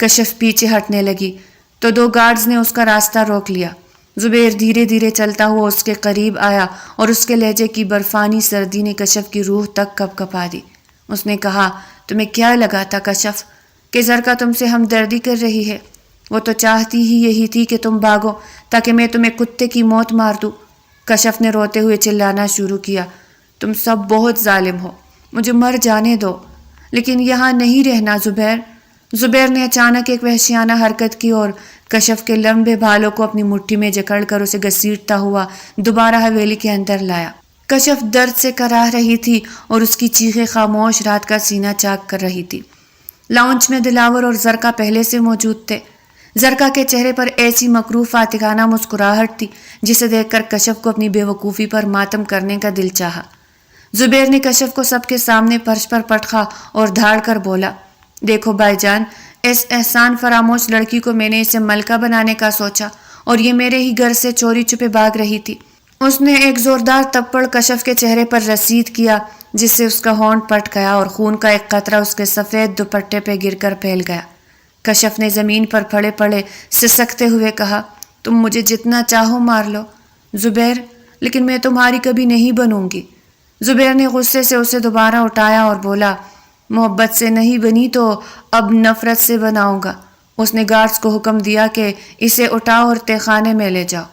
کشف پیچھے ہٹنے لگی تو دو گارڈز نے اس کا راستہ روک لیا۔ زبیر دھیرے دھیرے چلتا ہوا اس کے قریب آیا اور اس کے لہجے کی برفانی سردی نے کشف کی روح تک کپ کپا دی۔ اس نے کہا، تمہیں کیا لگا تھا کشف کہ زرقا تم سے ہمدردی کر رہی ہے؟ وہ تو چاہتی ہی یہی تھی کہ تم بھاگو تاکہ میں تمہیں کتے کی موت مار دوں۔ کشف نے روتے ہوئے چلانا شروع کیا، تم سب بہت ظالم ہو، مجھے مر جانے دو، لیکن یہاں نہیں رہنا زبیر۔ زبیر نے اچانک ایک وحشیانہ حرکت کی اور کشف کے لمبے بالوں کو اپنی مٹھی میں جکڑ کر اسے گھسیٹتا ہوا دوبارہ حویلی کے اندر لایا۔ کشف درد سے کراہ رہی تھی اور اس کی چیخیں خاموش رات کا سینہ چاک کر رہی تھی۔ لاؤنج میں دلاور اور زرقا پہلے سے موجود تھے۔ زرقا کے چہرے پر ایسی مکروہ فاتحانہ مسکراہٹ تھی جسے دیکھ کر کشف کو اپنی بے وقوفی پر ماتم کرنے کا دل چاہا۔ زبیر نے کشف کو سب کے سامنے فرش پر پٹخا اور دھاڑ کر بولا، دیکھو بھائی جان، اس احسان فراموش لڑکی کو میں نے اسے ملکہ بنانے کا سوچا اور یہ میرے ہی گھر سے چوری چھپے بھاگ رہی تھی۔ اس نے ایک زوردار تپڑ کشف کے چہرے پر رسید کیا جس سے اس کا ہونٹ پھٹ گیا اور خون کا ایک قطرہ اس کے سفید دوپٹے پہ گر کر پھیل گیا۔ کشف نے زمین پر پڑے پڑے سسکتے ہوئے کہا، تم مجھے جتنا چاہو مار لو زبیر، لیکن میں تمہاری کبھی نہیں بنوں گی۔ زبیر نے غصے سے اسے دوبارہ اٹھایا اور بولا، محبت سے نہیں بنی تو اب نفرت سے بناؤں گا۔ اس نے گارڈز کو حکم دیا کہ اسے اٹھاؤ اور تہہ خانے میں لے جاؤ۔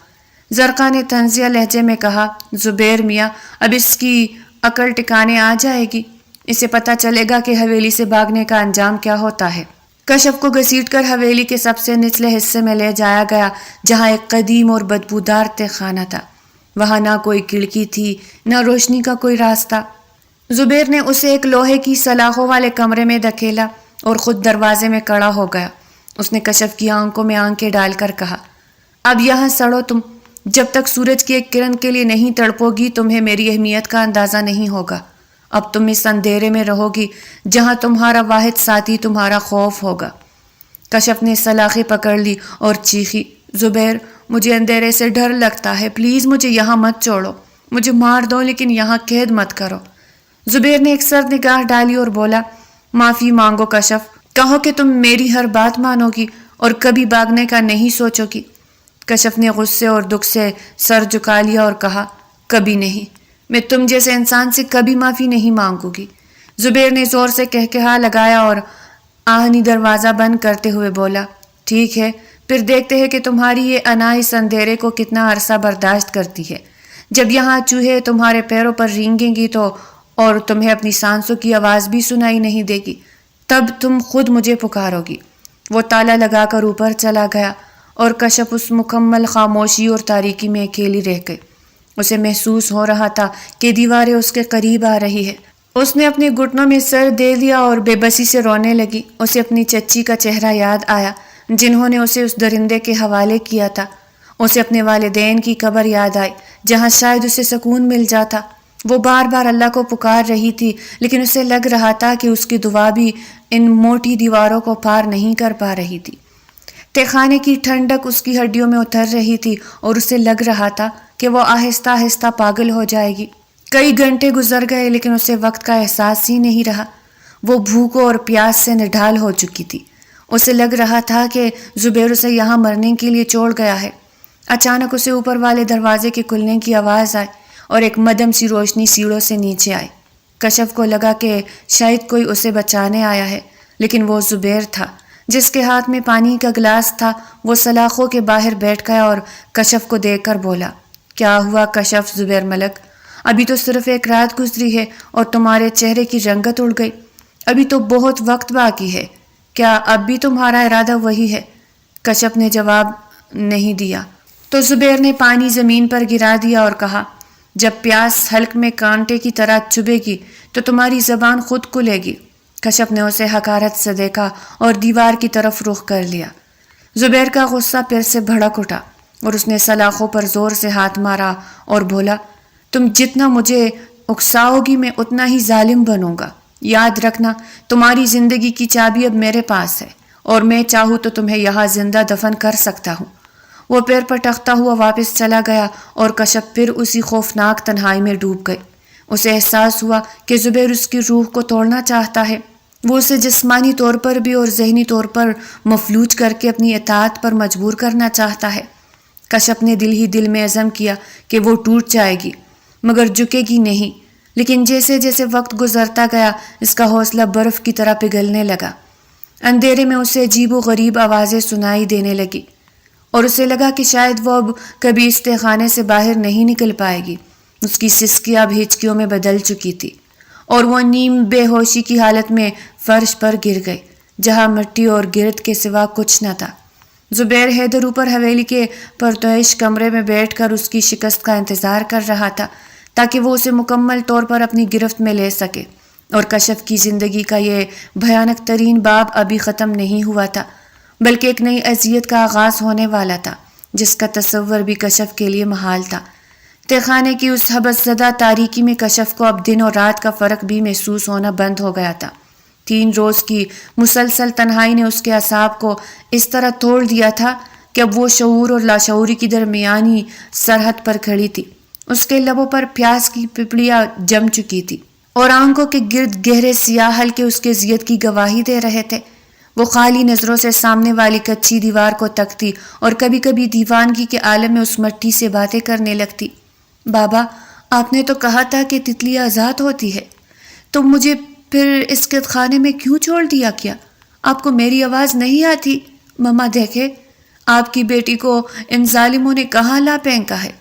زرقا نے طنزیہ لہجے میں کہا، زبیر میاں، اب اس کی عقل ٹکانے آ جائے گی، اسے پتہ چلے گا کہ حویلی سے بھاگنے کا انجام کیا ہوتا ہے۔ کشف کو گھسیٹ کر حویلی کے سب سے نچلے حصے میں لے جایا گیا جہاں ایک قدیم اور بدبودار تہہ خانہ تھا۔ وہاں نہ کوئی کھڑکی تھی نہ روشنی کا کوئی راستہ۔ زبیر نے اسے ایک لوہے کی سلاخوں والے کمرے میں دھکیلا اور خود دروازے میں کھڑا ہو گیا۔ اس نے کشف کی آنکھوں میں آنکھیں ڈال کر کہا، اب یہاں سڑو تم، جب تک سورج کی ایک کرن کے لیے نہیں تڑپو گی تمہیں میری اہمیت کا اندازہ نہیں ہوگا۔ اب تم اس اندھیرے میں رہو گی جہاں تمہارا واحد ساتھی تمہارا خوف ہوگا۔ کشف نے سلاخیں پکڑ لی اور چیخی، زبیر مجھے اندھیرے سے ڈر لگتا ہے، پلیز مجھے یہاں مت چھوڑو، مجھے مار دو لیکن یہاں قید مت کرو۔ زبیر نے ایک سرد نگاہ ڈالی اور بولا، معافی مانگو کشف، کہو کہ تم میری ہر بات مانو گی اور کبھی بھاگنے کا نہیں سوچو گی۔ کشف نے غصے اور دکھ سے سر جھکا لیا اور کہا، کبھی نہیں، میں تم جیسے انسان سے کبھی معافی نہیں مانگوں گی۔ زبیر نے زور سے کہکہا لگایا اور آہنی دروازہ بند کرتے ہوئے بولا، ٹھیک ہے، پھر دیکھتے ہیں کہ تمہاری یہ انا اس اندھیرے کو کتنا عرصہ برداشت کرتی ہے۔ جب یہاں چوہے تمہارے پیروں پر رینگیں گی تو اور تمہیں اپنی سانسوں کی آواز بھی سنائی نہیں دے گی، تب تم خود مجھے پکارو گی۔ وہ تالا لگا کر اوپر چلا گیا اور کشف اس مکمل خاموشی اور تاریکی میں اکیلی رہ گئی۔ اسے محسوس ہو رہا تھا کہ دیواریں اس کے قریب آ رہی ہے۔ اس نے اپنے گھٹنوں میں سر دے دیا اور بے بسی سے رونے لگی۔ اسے اپنی چچی کا چہرہ یاد آیا جنہوں نے اسے اس درندے کے حوالے کیا تھا۔ اسے اپنے والدین کی قبر یاد آئی جہاں شاید اسے سکون مل جاتا۔ وہ بار بار اللہ کو پکار رہی تھی لیکن اسے لگ رہا تھا کہ اس کی دعا بھی ان موٹی دیواروں کو پار نہیں کر پا رہی تھی۔ تہخانے کی ٹھنڈک اس کی ہڈیوں میں اتر رہی تھی اور اسے لگ رہا تھا کہ وہ آہستہ آہستہ پاگل ہو جائے گی۔ کئی گھنٹے گزر گئے لیکن اسے وقت کا احساس ہی نہیں رہا۔ وہ بھوک اور پیاس سے نڈھال ہو چکی تھی۔ اسے لگ رہا تھا کہ زبیر اسے یہاں مرنے کے لیے چھوڑ گیا ہے۔ اچانک اسے اوپر والے دروازے کے کھلنے کی آواز آئی اور ایک مدھم سی روشنی سیڑھوں سے نیچے آئی۔ کشف کو لگا کہ شاید کوئی اسے بچانے آیا ہے، لیکن وہ زبیر تھا جس کے ہاتھ میں پانی کا گلاس تھا۔ وہ سلاخوں کے باہر بیٹھ گیا اور کشف کو دیکھ کر بولا، کیا ہوا کشف زبیر ملک؟ ابھی تو صرف ایک رات گزری ہے اور تمہارے چہرے کی رنگت اڑ گئی۔ ابھی تو بہت وقت باقی ہے، کیا اب بھی تمہارا ارادہ وہی ہے؟ کشف نے جواب نہیں دیا تو زبیر نے پانی زمین پر گرا دیا اور کہا، جب پیاس حلق میں کانٹے کی طرح چبھے گی تو تمہاری زبان خود کھلے گی۔ کشف نے اسے حقارت سے دیکھا اور دیوار کی طرف رخ کر لیا۔ زبیر کا غصہ پھر سے بھڑک اٹھا اور اس نے سلاخوں پر زور سے ہاتھ مارا اور بولا، تم جتنا مجھے اکساؤ گی میں اتنا ہی ظالم بنوں گا۔ یاد رکھنا، تمہاری زندگی کی چابی اب میرے پاس ہے اور میں چاہوں تو تمہیں یہاں زندہ دفن کر سکتا ہوں۔ وہ پیر پٹکتا ہوا واپس چلا گیا اور کشف پھر اسی خوفناک تنہائی میں ڈوب گئی۔ اسے احساس ہوا کہ زبیر اس کی روح کو توڑنا چاہتا ہے۔ وہ اسے جسمانی طور پر بھی اور ذہنی طور پر مفلوج کر کے اپنی اطاعت پر مجبور کرنا چاہتا ہے۔ کشف نے دل ہی دل میں عزم کیا کہ وہ ٹوٹ جائے گی مگر جھکے گی نہیں، لیکن جیسے جیسے وقت گزرتا گیا اس کا حوصلہ برف کی طرح پگھلنے لگا۔ اندھیرے میں اسے عجیب و غریب آوازیں سنائی دینے لگی اور اسے لگا کہ شاید وہ اب کبھی اس تہخانے سے باہر نہیں نکل پائے گی۔ اس کی سسکیاں اب ہچکیوں میں بدل چکی تھی اور وہ نیم بے ہوشی کی حالت میں فرش پر گر گئی جہاں مٹی اور گرد کے سوا کچھ نہ تھا۔ زبیر حیدر اوپر حویلی کے پرتویش کمرے میں بیٹھ کر اس کی شکست کا انتظار کر رہا تھا تاکہ وہ اسے مکمل طور پر اپنی گرفت میں لے سکے، اور کشف کی زندگی کا یہ بھیانک ترین باب ابھی ختم نہیں ہوا تھا بلکہ ایک نئی اذیت کا آغاز ہونے والا تھا جس کا تصور بھی کشف کے لیے محال تھا۔ تہخانے کی اس حبس زدہ تاریکی میں کشف کو اب دن اور رات کا فرق بھی محسوس ہونا بند ہو گیا تھا۔ 3 روز کی مسلسل تنہائی نے اس کے اعصاب کو اس طرح توڑ دیا تھا کہ اب وہ شعور اور لاشعوری کی درمیانی سرحد پر کھڑی تھی۔ اس کے لبوں پر پیاس کی پپڑیاں جم چکی تھی اور آنکھوں کے گرد گہرے سیاہ حلقے اس کے اذیت کی گواہی دے رہے تھے۔ وہ خالی نظروں سے سامنے والی کچی دیوار کو تکتی اور کبھی کبھی دیوانگی کے عالم میں اس مٹی سے باتیں کرنے لگتی۔ بابا، آپ نے تو کہا تھا کہ تتلی آزاد ہوتی ہے، تو مجھے پھر اس قید خانے میں کیوں چھوڑ دیا کیا؟ آپ کو میری آواز نہیں آتی؟ مما دیکھے، آپ کی بیٹی کو ان ظالموں نے کہاں لا پھینکا ہے۔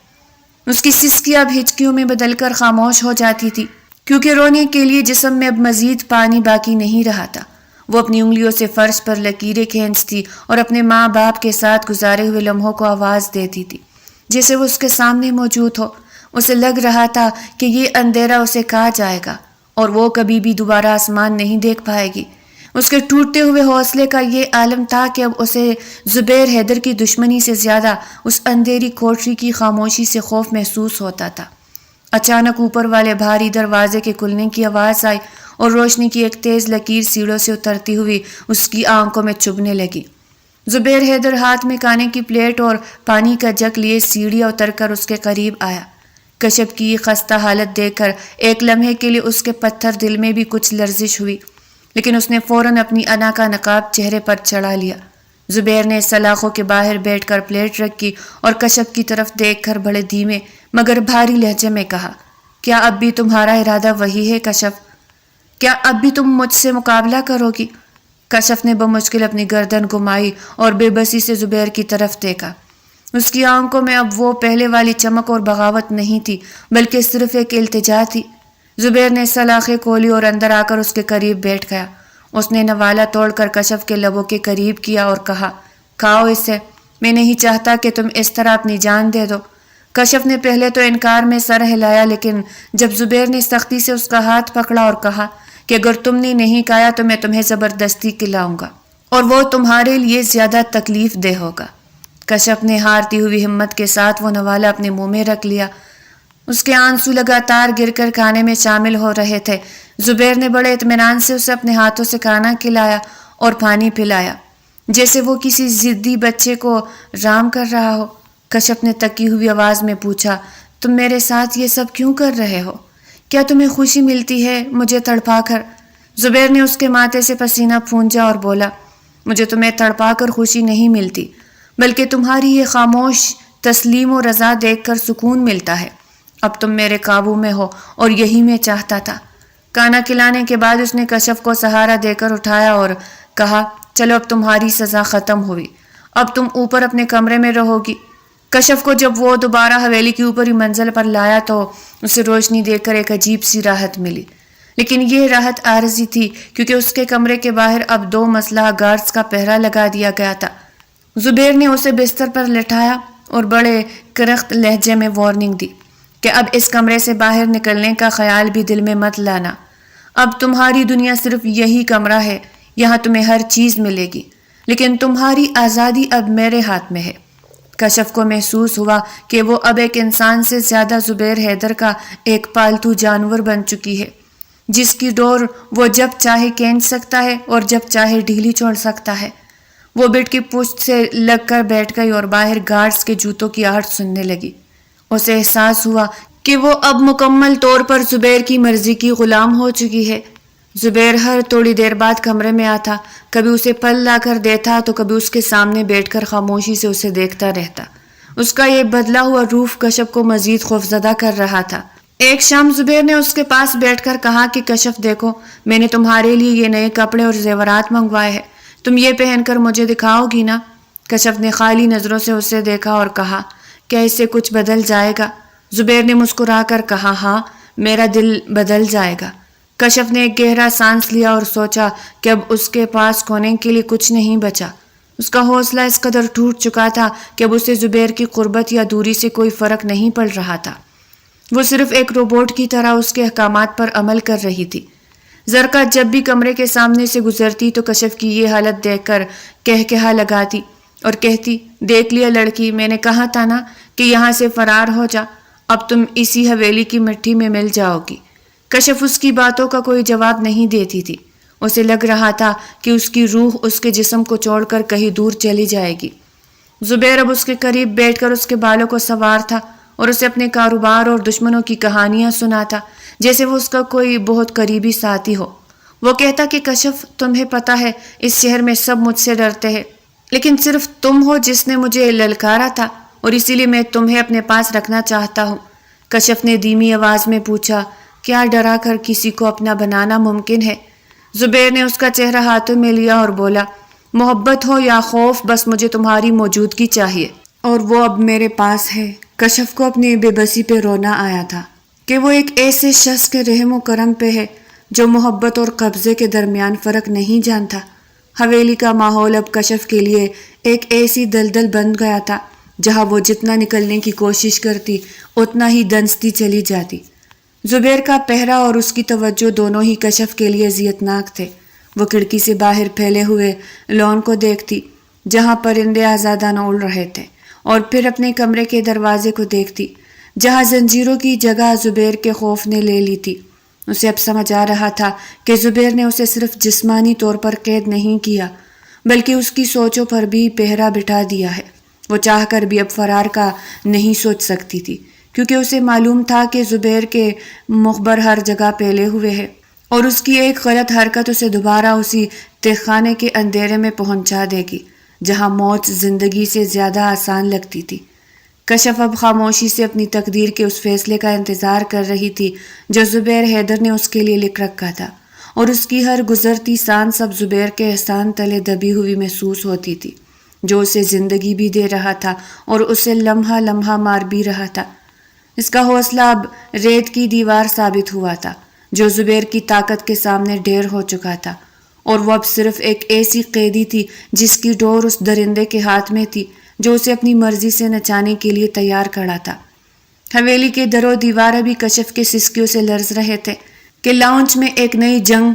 اس کی سسکیاں اب ہچکیوں میں بدل کر خاموش ہو جاتی تھی کیونکہ رونے کے لیے جسم میں اب مزید پانی باقی نہیں رہا تھا۔ وہ اپنی انگلیوں سے فرش پر لکیریں کھینچتی اور اپنے ماں باپ کے ساتھ گزارے ہوئے لمحوں کو آواز دیتی تھی جیسے وہ اس کے سامنے موجود ہو۔ اسے لگ رہا تھا کہ یہ اندھیرا اسے کھا جائے گا اور وہ کبھی بھی دوبارہ آسمان نہیں دیکھ پائے گی۔ اس کے ٹوٹتے ہوئے حوصلے کا یہ عالم تھا کہ اب اسے زبیر حیدر کی دشمنی سے زیادہ اس اندھیری کوٹری کی خاموشی سے خوف محسوس ہوتا تھا۔ اچانک اوپر والے بھاری دروازے کے کھلنے کی آواز آئی اور روشنی کی ایک تیز لکیر سیڑھوں سے اترتی ہوئی اس کی آنکھوں میں چبھنے لگی۔ زبیر حیدر ہاتھ میں کھانے کی پلیٹ اور پانی کا جگ لیے سیڑھیاں اتر کر اس کے قریب آیا۔ کشف کی خستہ حالت دیکھ کر ایک لمحے کے لیے اس کے پتھر دل میں بھی کچھ لرزش ہوئی، لیکن اس نے فوراً اپنی انا کا نقاب چہرے پر چڑھا لیا۔ زبیر نے سلاخوں کے باہر بیٹھ کر پلیٹ رکھی اور کشف کی طرف دیکھ کر بڑے دھیمے مگر بھاری لہجے میں کہا، کیا اب بھی تمہارا ارادہ وہی ہے کشف؟ کیا اب بھی تم مجھ سے مقابلہ کرو گی؟ کشف نے بمشکل اپنی گردن گھمائی اور بے بسی سے زبیر کی طرف دیکھا۔ اس کی آنکھوں میں اب وہ پہلے والی چمک اور بغاوت نہیں تھی، بلکہ صرف ایک التجا تھی۔ زبیر نے سلاخیں کھولی اور اندر آ کر اس کے قریب بیٹھ گیا۔ اس نے نوالا توڑ کر کشف کے لبوں کے قریب کیا اور کہا، کھاؤ اسے، میں نہیں چاہتا کہ تم اس طرح اپنی جان دے دو۔ کشف نے پہلے تو انکار میں سر ہلایا، لیکن جب زبیر نے سختی سے اس کا ہاتھ پکڑا اور کہا کہ اگر تم نے نہیں کھایا تو میں تمہیں زبردستی کھلاؤں گا اور وہ تمہارے لیے زیادہ تکلیف دہ ہوگا۔ کشف نے ہارتی ہوئی ہمت کے ساتھ وہ نوالا اپنے منہ میں رکھ لیا۔ اس کے آنسو لگاتار گر کر کھانے میں شامل ہو رہے تھے۔ زبیر نے بڑے اطمینان سے اسے اپنے ہاتھوں سے کھانا کھلایا اور پانی پلایا، جیسے وہ کسی ضدی بچے کو رام کر رہا ہو۔ کشف نے تکی ہوئی آواز میں پوچھا، تم میرے ساتھ یہ سب کیوں کر رہے ہو؟ کیا تمہیں خوشی ملتی ہے مجھے تڑپا کر؟ زبیر نے اس کے ماتھے سے پسینہ پھونجا اور بولا، مجھے تمہیں تڑپا کر خوشی نہیں ملتی، بلکہ تمہاری یہ خاموش تسلیم و رضا دیکھ کر سکون ملتا ہے۔ اب تم میرے قابو میں ہو اور یہی میں چاہتا تھا۔ کھانا کھلانے کے بعد اس نے کشف کو سہارا دے کر اٹھایا اور کہا، چلو اب تمہاری سزا ختم ہوئی، اب تم اوپر اپنے کمرے میں رہو گی۔ کشف کو جب وہ دوبارہ حویلی کی اوپری منزل پر لایا تو اسے روشنی دیکھ کر ایک عجیب سی راحت ملی، لیکن یہ راحت عارضی تھی کیونکہ اس کے کمرے کے باہر اب 2 مسلح گارڈز کا پہرا لگا دیا گیا تھا۔ زبیر نے اسے بستر پر لٹایا اور بڑے کرخت لہجے میں وارننگ دی کہ اب اس کمرے سے باہر نکلنے کا خیال بھی دل میں مت لانا۔ اب تمہاری دنیا صرف یہی کمرہ ہے، یہاں تمہیں ہر چیز ملے گی، لیکن تمہاری آزادی اب میرے ہاتھ میں ہے۔ کشف کو محسوس ہوا کہ وہ اب ایک انسان سے زیادہ زبیر حیدر کا ایک پالتو جانور بن چکی ہے، جس کی ڈور وہ جب چاہے کھینچ سکتا ہے اور جب چاہے ڈھیلی چھوڑ سکتا ہے۔ وہ بیڈ کی پشت سے لگ کر بیٹھ گئی اور باہر گارڈز کے جوتوں کی آہٹ سننے لگی۔ اسے احساس ہوا کہ وہ اب مکمل طور پر زبیر کی مرضی کی غلام ہو چکی ہے۔ زبیر ہر تھوڑی دیر بعد کمرے میں آتا، کبھی اسے پل لا کر دیتا تو کبھی اس کے سامنے بیٹھ کر خاموشی سے اسے دیکھتا رہتا۔ اس کا یہ بدلا ہوا روپ کشف کو مزید خوفزدہ کر رہا تھا۔ ایک شام زبیر نے اس کے پاس بیٹھ کر کہا کہ کشف دیکھو، میں نے تمہارے لیے یہ نئے کپڑے اور زیورات منگوائے ہیں، تم یہ پہن کر مجھے دکھاؤ گی نا؟ کشف نے خالی نظروں سے اسے دیکھا اور کہا، کیا اس سے کچھ بدل جائے گا؟ زبیر نے مسکرا کر کہا، ہاں، میرا دل بدل جائے گا۔ کشف نے ایک گہرا سانس لیا اور سوچا کہ اب اس کے پاس کھونے کے لیے کچھ نہیں بچا۔ اس کا حوصلہ اس قدر ٹوٹ چکا تھا کہ اب اسے زبیر کی قربت یا دوری سے کوئی فرق نہیں پڑ رہا تھا۔ وہ صرف ایک روبوٹ کی طرح اس کے احکامات پر عمل کر رہی تھی۔ زرقا جب بھی کمرے کے سامنے سے گزرتی تو کشف کی یہ حالت دیکھ کر کہا لگاتی اور کہتی، دیکھ لیا لڑکی، میں نے کہا تھا نا کہ یہاں سے فرار ہو جا، اب تم اسی حویلی کی مٹی میں مل جاؤ گی۔ کشف اس کی باتوں کا کوئی جواب نہیں دیتی تھی۔ اسے لگ رہا تھا کہ اس کی روح اس کے جسم کو چھوڑ کر کہیں دور چلی جائے گی۔ زبیر اب اس کے قریب بیٹھ کر اس کے بالوں کو سنوار تھا اور اسے اپنے کاروبار اور دشمنوں کی کہانیاں سناتا، جیسے وہ اس کا کوئی بہت قریبی ساتھی ہو۔ وہ کہتا کہ کشف، تمہیں پتہ ہے اس شہر میں سب مجھ سے ڈرتے ہیں، لیکن صرف تم ہو جس نے مجھے للکارا تھا اور اسی لیے میں تمہیں اپنے پاس رکھنا چاہتا ہوں۔ کشف نے دھیمی آواز میں پوچھا، کیا ڈرا کر کسی کو اپنا بنانا ممکن ہے؟ زبیر نے اس کا چہرہ ہاتھوں میں لیا اور بولا، محبت ہو یا خوف، بس مجھے تمہاری موجودگی چاہیے، اور وہ اب میرے پاس ہے۔ کشف کو اپنی بے بسی پہ رونا آیا تھا کہ وہ ایک ایسے شخص کے رحم و کرم پہ ہے جو محبت اور قبضے کے درمیان فرق نہیں جانتا۔ حویلی کا ماحول اب کشف کے لیے ایک ایسی دلدل بن گیا تھا جہاں وہ جتنا نکلنے کی کوشش کرتی اتنا ہی دنستی چلی جاتی۔ زبیر کا پہرا اور اس کی توجہ دونوں ہی کشف کے لیے اذیتناک تھے۔ وہ کھڑکی سے باہر پھیلے ہوئے لان کو دیکھتی جہاں پرندے آزادانہ اڑ رہے تھے، اور پھر اپنے کمرے کے دروازے کو دیکھتی جہاں زنجیروں کی جگہ زبیر کے خوف نے لے لی تھی۔ اسے اب سمجھ آ رہا تھا کہ زبیر نے اسے صرف جسمانی طور پر قید نہیں کیا بلکہ اس کی سوچوں پر بھی پہرا بٹھا دیا ہے۔ وہ چاہ کر بھی اب فرار کا نہیں سوچ سکتی تھی، کیونکہ اسے معلوم تھا کہ زبیر کے مخبر ہر جگہ پھیلے ہوئے ہیں اور اس کی ایک غلط حرکت اسے دوبارہ اسی تہ خانے کے اندھیرے میں پہنچا دے گی جہاں موت زندگی سے زیادہ آسان لگتی تھی۔ کشف اب خاموشی سے اپنی تقدیر کے اس فیصلے کا انتظار کر رہی تھی جو زبیر حیدر نے اس کے لیے لکھ رکھا تھا، اور اس کی ہر گزرتی سانس اب زبیر کے احسان تلے دبی ہوئی محسوس ہوتی تھی، جو اسے زندگی بھی دے رہا تھا اور اسے لمحہ لمحہ مار بھی رہا تھا۔ اس کا حوصلہ اب ریت کی دیوار ثابت ہوا تھا جو زبیر کی طاقت کے سامنے ڈھیر ہو چکا تھا، اور وہ اب صرف ایک ایسی قیدی تھی جس کی ڈور اس درندے کے ہاتھ میں تھی جو اسے اپنی مرضی سے نچانے کے لیے تیار کھڑا تھا۔ حویلی کے در و دیوار ابھی کشف کے سسکیوں سے لرز رہے تھے کہ لاؤنج میں ایک نئی جنگ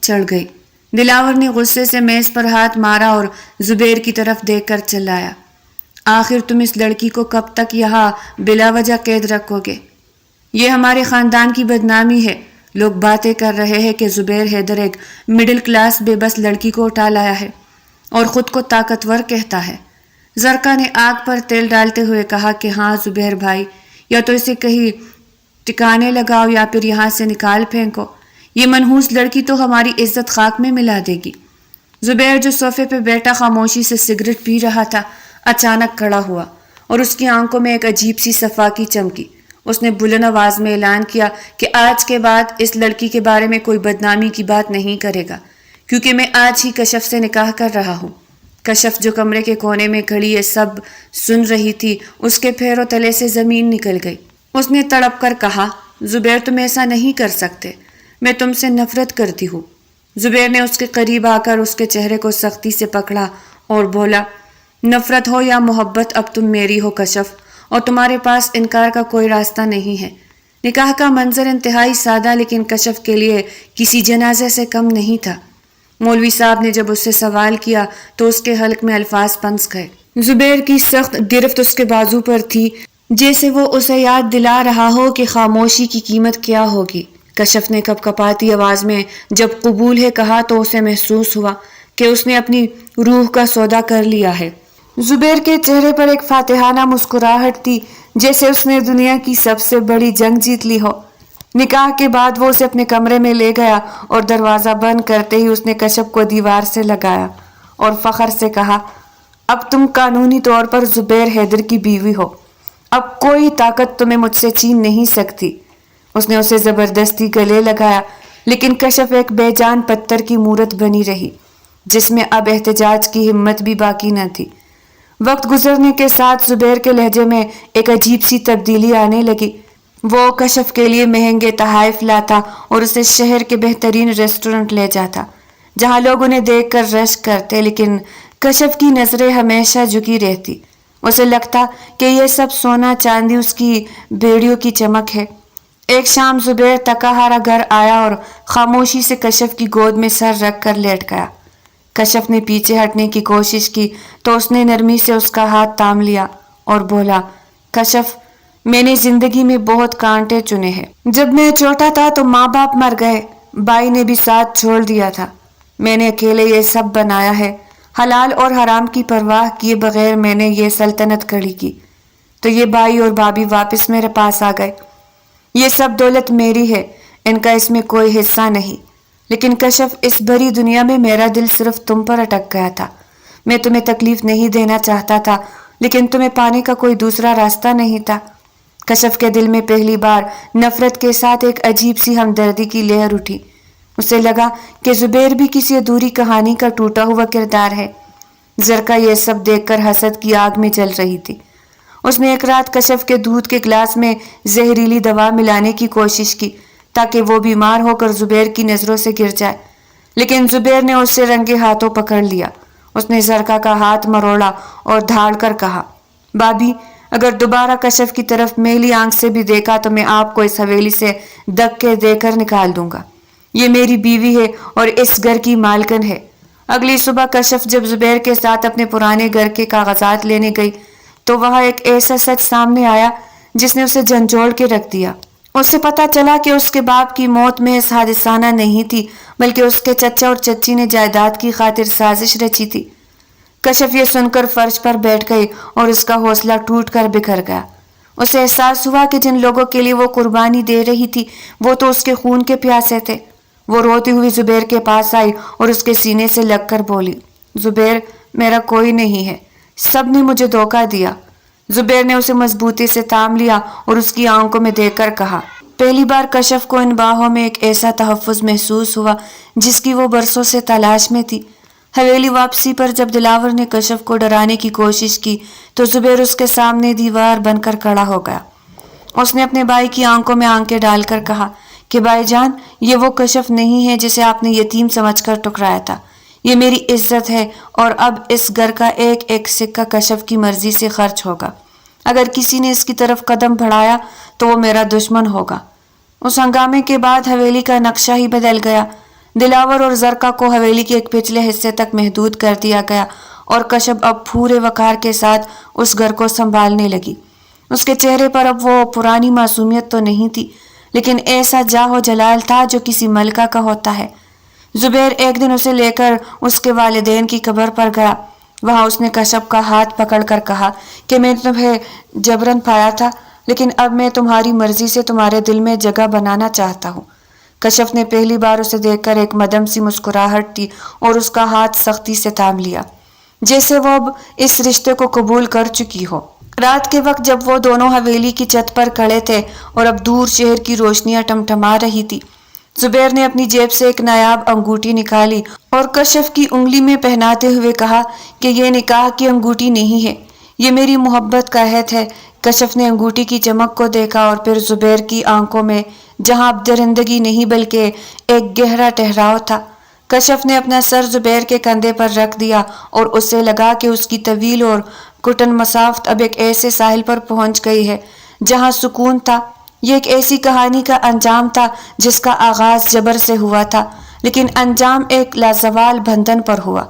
چڑھ گئی۔ دلاور نے غصے سے میز پر ہاتھ مارا اور زبیر کی طرف دیکھ کر چلایا، آخر تم اس لڑکی کو کب تک یہاں بلا وجہ قید رکھو گے؟ یہ ہمارے خاندان کی بدنامی ہے۔ لوگ باتیں کر رہے ہیں کہ زبیر حیدر ایک مڈل کلاس بے بس لڑکی کو اٹھا لایا ہے اور خود کو طاقتور کہتا ہے۔ زرکا نے آگ پر تیل ڈالتے ہوئے کہا کہ ہاں زبیر بھائی، یا تو اسے کہیں ٹکانے لگاؤ یا پھر یہاں سے نکال پھینکو، یہ منحوس لڑکی تو ہماری عزت خاک میں ملا دے گی۔ زبیر جو صوفے پہ بیٹھا خاموشی سے سگریٹ پی رہا تھا اچانک کھڑا ہوا اور اس کی آنکھوں میں ایک عجیب سی صفائی چمکی۔ اس نے بلند آواز میں اعلان کیا کہ آج کے بعد اس لڑکی کے بارے میں کوئی بدنامی کی بات نہیں کرے گا، کیونکہ میں آج ہی کشف سے نکاح کر رہا ہوں۔ کشف جو کمرے کے کونے میں کھڑی یہ سب سن رہی تھی، اس کے پیروں تلے سے زمین نکل گئی۔ اس نے تڑپ کر کہا، زبیر تم ایسا نہیں کر سکتے، میں تم سے نفرت کرتی ہوں۔ زبیر نے اس کے قریب آ کر اس کے چہرے کو سختی سے پکڑا اور بولا، نفرت ہو یا محبت اب تم میری ہو کشف، اور تمہارے پاس انکار کا کوئی راستہ نہیں ہے۔ نکاح کا منظر انتہائی سادہ لیکن کشف کے لیے کسی جنازے سے کم نہیں تھا۔ مولوی صاحب نے جب اس سے سوال کیا تو اس کے حلق میں الفاظ پنس گئے۔ زبیر کی سخت گرفت اس کے بازو پر تھی، جیسے وہ اسے یاد دلا رہا ہو کہ خاموشی کی قیمت کیا ہوگی۔ کشف نے کپ کپاتی آواز میں جب قبول ہے کہا تو اسے محسوس ہوا کہ اس نے اپنی روح کا سودا کر لیا ہے۔ زبیر کے چہرے پر ایک فاتحانہ مسکراہٹ تھی، جیسے اس نے دنیا کی سب سے بڑی جنگ جیت لی ہو۔ نکاح کے بعد وہ اسے اپنے کمرے میں لے گیا اور دروازہ بند کرتے ہی اس نے کشف کو دیوار سے لگایا اور فخر سے کہا، اب تم قانونی طور پر زبیر حیدر کی بیوی ہو، اب کوئی طاقت تمہیں مجھ سے چھین نہیں سکتی۔ اس نے اسے زبردستی گلے لگایا، لیکن کشف ایک بے جان پتھر کی مورت بنی رہی جس میں اب احتجاج کی ہمت بھی باقی نہ تھی۔ وقت گزرنے کے ساتھ زبیر کے لہجے میں ایک عجیب سی تبدیلی آنے لگی۔ وہ کشف کے لیے مہنگے تحائف لاتا اور اسے شہر کے بہترین ریسٹورنٹ لے جاتا جہاں لوگ انہیں دیکھ کر رشک کرتے، لیکن کشف کی نظریں ہمیشہ جھکی رہتی۔ اسے لگتا کہ یہ سب سونا چاندی اس کی بیڑیوں کی چمک ہے۔ ایک شام زبیر تکا ہارا گھر آیا اور خاموشی سے کشف کی گود میں سر رکھ کر لیٹ گیا۔ کشف نے پیچھے ہٹنے کی کوشش کی تو اس نے نرمی سے اس کا ہاتھ تھام لیا اور بولا، کشف، میں نے زندگی میں بہت کانٹے چنے ہیں۔ جب میں چھوٹا تھا تو ماں باپ مر گئے، بھائی نے بھی ساتھ چھوڑ دیا تھا، میں نے اکیلے یہ سب بنایا ہے۔ حلال اور حرام کی پرواہ کیے بغیر میں نے یہ سلطنت کھڑی کی تو یہ بھائی اور بھابھی واپس میرے پاس آ گئے۔ یہ سب دولت میری ہے، ان کا اس میں کوئی حصہ نہیں، لیکن کشف، اس بڑی دنیا میں میرا دل صرف تم پر اٹک گیا تھا۔ میں تمہیں تکلیف نہیں دینا چاہتا تھا، لیکن تمہیں پانے کا کوئی دوسرا راستہ نہیں تھا۔ کشف کے دل میں پہلی بار نفرت کے ساتھ ایک عجیب سی ہمدردی کی لہر اٹھی۔ اسے لگا کہ زبیر بھی کسی ادھوری کہانی کا ٹوٹا ہوا کردار ہے۔ زرکا یہ سب دیکھ کر حسد کی آگ میں جل رہی تھی۔ اس نے ایک رات کشف کے دودھ کے گلاس میں زہریلی دوا ملانے کی کوشش کی تاکہ وہ بیمار ہو کر زبیر کی نظروں سے گر جائے، لیکن زبیر نے اسے رنگے ہاتھوں پکڑ لیا۔ اس نے زرکا کا ہاتھ مروڑا اور دھاڑ کر کہا، بابی، اگر دوبارہ کشف کی طرف میلی آنکھ سے بھی دیکھا تو میں آپ کو اس حویلی سے دھکے دے کر نکال دوں گا۔ یہ میری بیوی ہے اور اس گھر کی مالکن ہے۔ اگلی صبح کشف جب زبیر کے ساتھ اپنے پرانے گھر کے کاغذات لینے گئی تو وہاں ایک ایسا سچ سامنے آیا جس نے اسے جھنجھوڑ کے رکھ دیا۔ اسے پتا چلا کہ اس کے باپ کی موت محض حادثانہ نہیں تھی، بلکہ اس کے چچا اور چچی نے جائیداد کی خاطر سازش رچی تھی۔ کشف یہ سن کر فرش پر بیٹھ گئی اور اس کا حوصلہ ٹوٹ کر بکھر گیا۔ اسے احساس ہوا کہ جن لوگوں کے لیے وہ قربانی دے رہی تھی وہ تو اس کے خون کے پیاسے تھے۔ وہ روتی ہوئی زبیر کے پاس آئی اور اس کے سینے سے لگ کر بولی، زبیر، میرا کوئی نہیں ہے، سب نے مجھے دھوکہ دیا۔ زبیر نے اسے مضبوطی سے تھام لیا اور اس کی آنکھوں میں دیکھ کر کہا۔ پہلی بار کشف کو ان باہوں میں ایک ایسا تحفظ محسوس ہوا جس کی وہ برسوں سے تلاش میں تھی۔ حویلی واپسی پر جب دلاور نے کشف کو ڈرانے کی کوشش کی تو زبیر اس کے سامنے دیوار بن کر کھڑا ہو گیا۔ اس نے اپنے بھائی کی آنکھوں میں آنکھیں ڈال کر کہا کہ بھائی جان، یہ وہ کشف نہیں ہے جسے آپ نے یتیم سمجھ کر ٹکرایا تھا۔ یہ میری عزت ہے اور اب اس گھر کا ایک ایک سکہ کشف کی مرضی سے خرچ ہوگا۔ اگر کسی نے اس کی طرف قدم بڑھایا تو وہ میرا دشمن ہوگا۔ اس ہنگامے کے بعد حویلی کا نقشہ ہی بدل گیا۔ دلاور اور زرقا کو حویلی کے ایک پچھلے حصے تک محدود کر دیا گیا اور کشف اب پورے وقار کے ساتھ اس گھر کو سنبھالنے لگی۔ اس کے چہرے پر اب وہ پرانی معصومیت تو نہیں تھی، لیکن ایسا جاہ و جلال تھا جو کسی ملکہ کا ہوتا ہے۔ زبیر ایک دن اسے لے کر اس کے والدین کی قبر پر گیا۔ وہاں اس نے کشف کا ہاتھ پکڑ کر کہا کہ میں تمہیں جبرن پایا تھا، لیکن اب میں تمہاری مرضی سے تمہارے دل میں جگہ بنانا چاہتا ہوں۔ کشف نے پہلی بار اسے دیکھ کر ایک مدھم سی مسکراہٹ دی اور اس کا ہاتھ سختی سے تھام لیا، جیسے وہ اب اس رشتے کو قبول کر چکی ہو۔ رات کے وقت جب وہ دونوں حویلی کی چھت پر کھڑے تھے اور اب دور شہر کی روشنیاں ٹمٹما رہی تھی، زبیر نے اپنی جیب سے ایک نایاب انگوٹھی نکالی اور کشف کی انگلی میں پہناتے ہوئے کہا کہ یہ نکاح کی انگوٹھی نہیں ہے، یہ میری محبت کا عہد ہے۔ کشف نے انگوٹھی کی چمک کو دیکھا اور پھر زبیر کی آنکھوں میں جہاں اب درندگی نہیں بلکہ ایک گہرا ٹھہراؤ تھا۔ کشف نے اپنا سر زبیر کے کندھے پر رکھ دیا اور اسے لگا کہ اس کی طویل اور کٹن مسافت اب ایک ایسے ساحل پر پہنچ گئی ہے جہاں سکون تھا۔ یہ ایک ایسی کہانی کا انجام تھا جس کا آغاز جبر سے ہوا تھا، لیکن انجام ایک لازوال بندھن پر ہوا،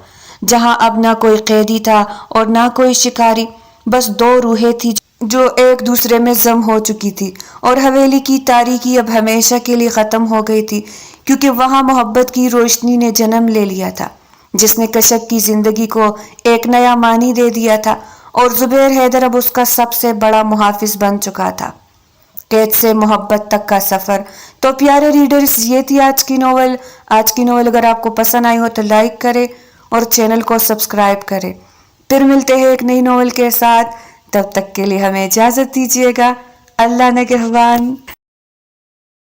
جہاں اب نہ کوئی قیدی تھا اور نہ کوئی شکاری، بس دو روحیں تھی جو ایک دوسرے میں ضم ہو چکی تھی، اور حویلی کی تاریکی اب ہمیشہ کے لیے ختم ہو گئی تھی، کیونکہ وہاں محبت کی روشنی نے جنم لے لیا تھا، جس نے کشف کی زندگی کو ایک نیا معنی دے دیا تھا، اور زبیر حیدر اب اس کا سب سے بڑا محافظ بن چکا تھا۔ قید سے محبت تک کا سفر۔ تو پیارے ریڈرز، یہ تھی آج کی ناول۔ اگر آپ کو پسند آئی ہو تو لائک کرے اور چینل کو سبسکرائب کرے۔ پھر ملتے ہیں ایک نئی ناول کے ساتھ، تب تک کے لیے ہمیں اجازت دیجیے گا۔ اللہ نگہبان۔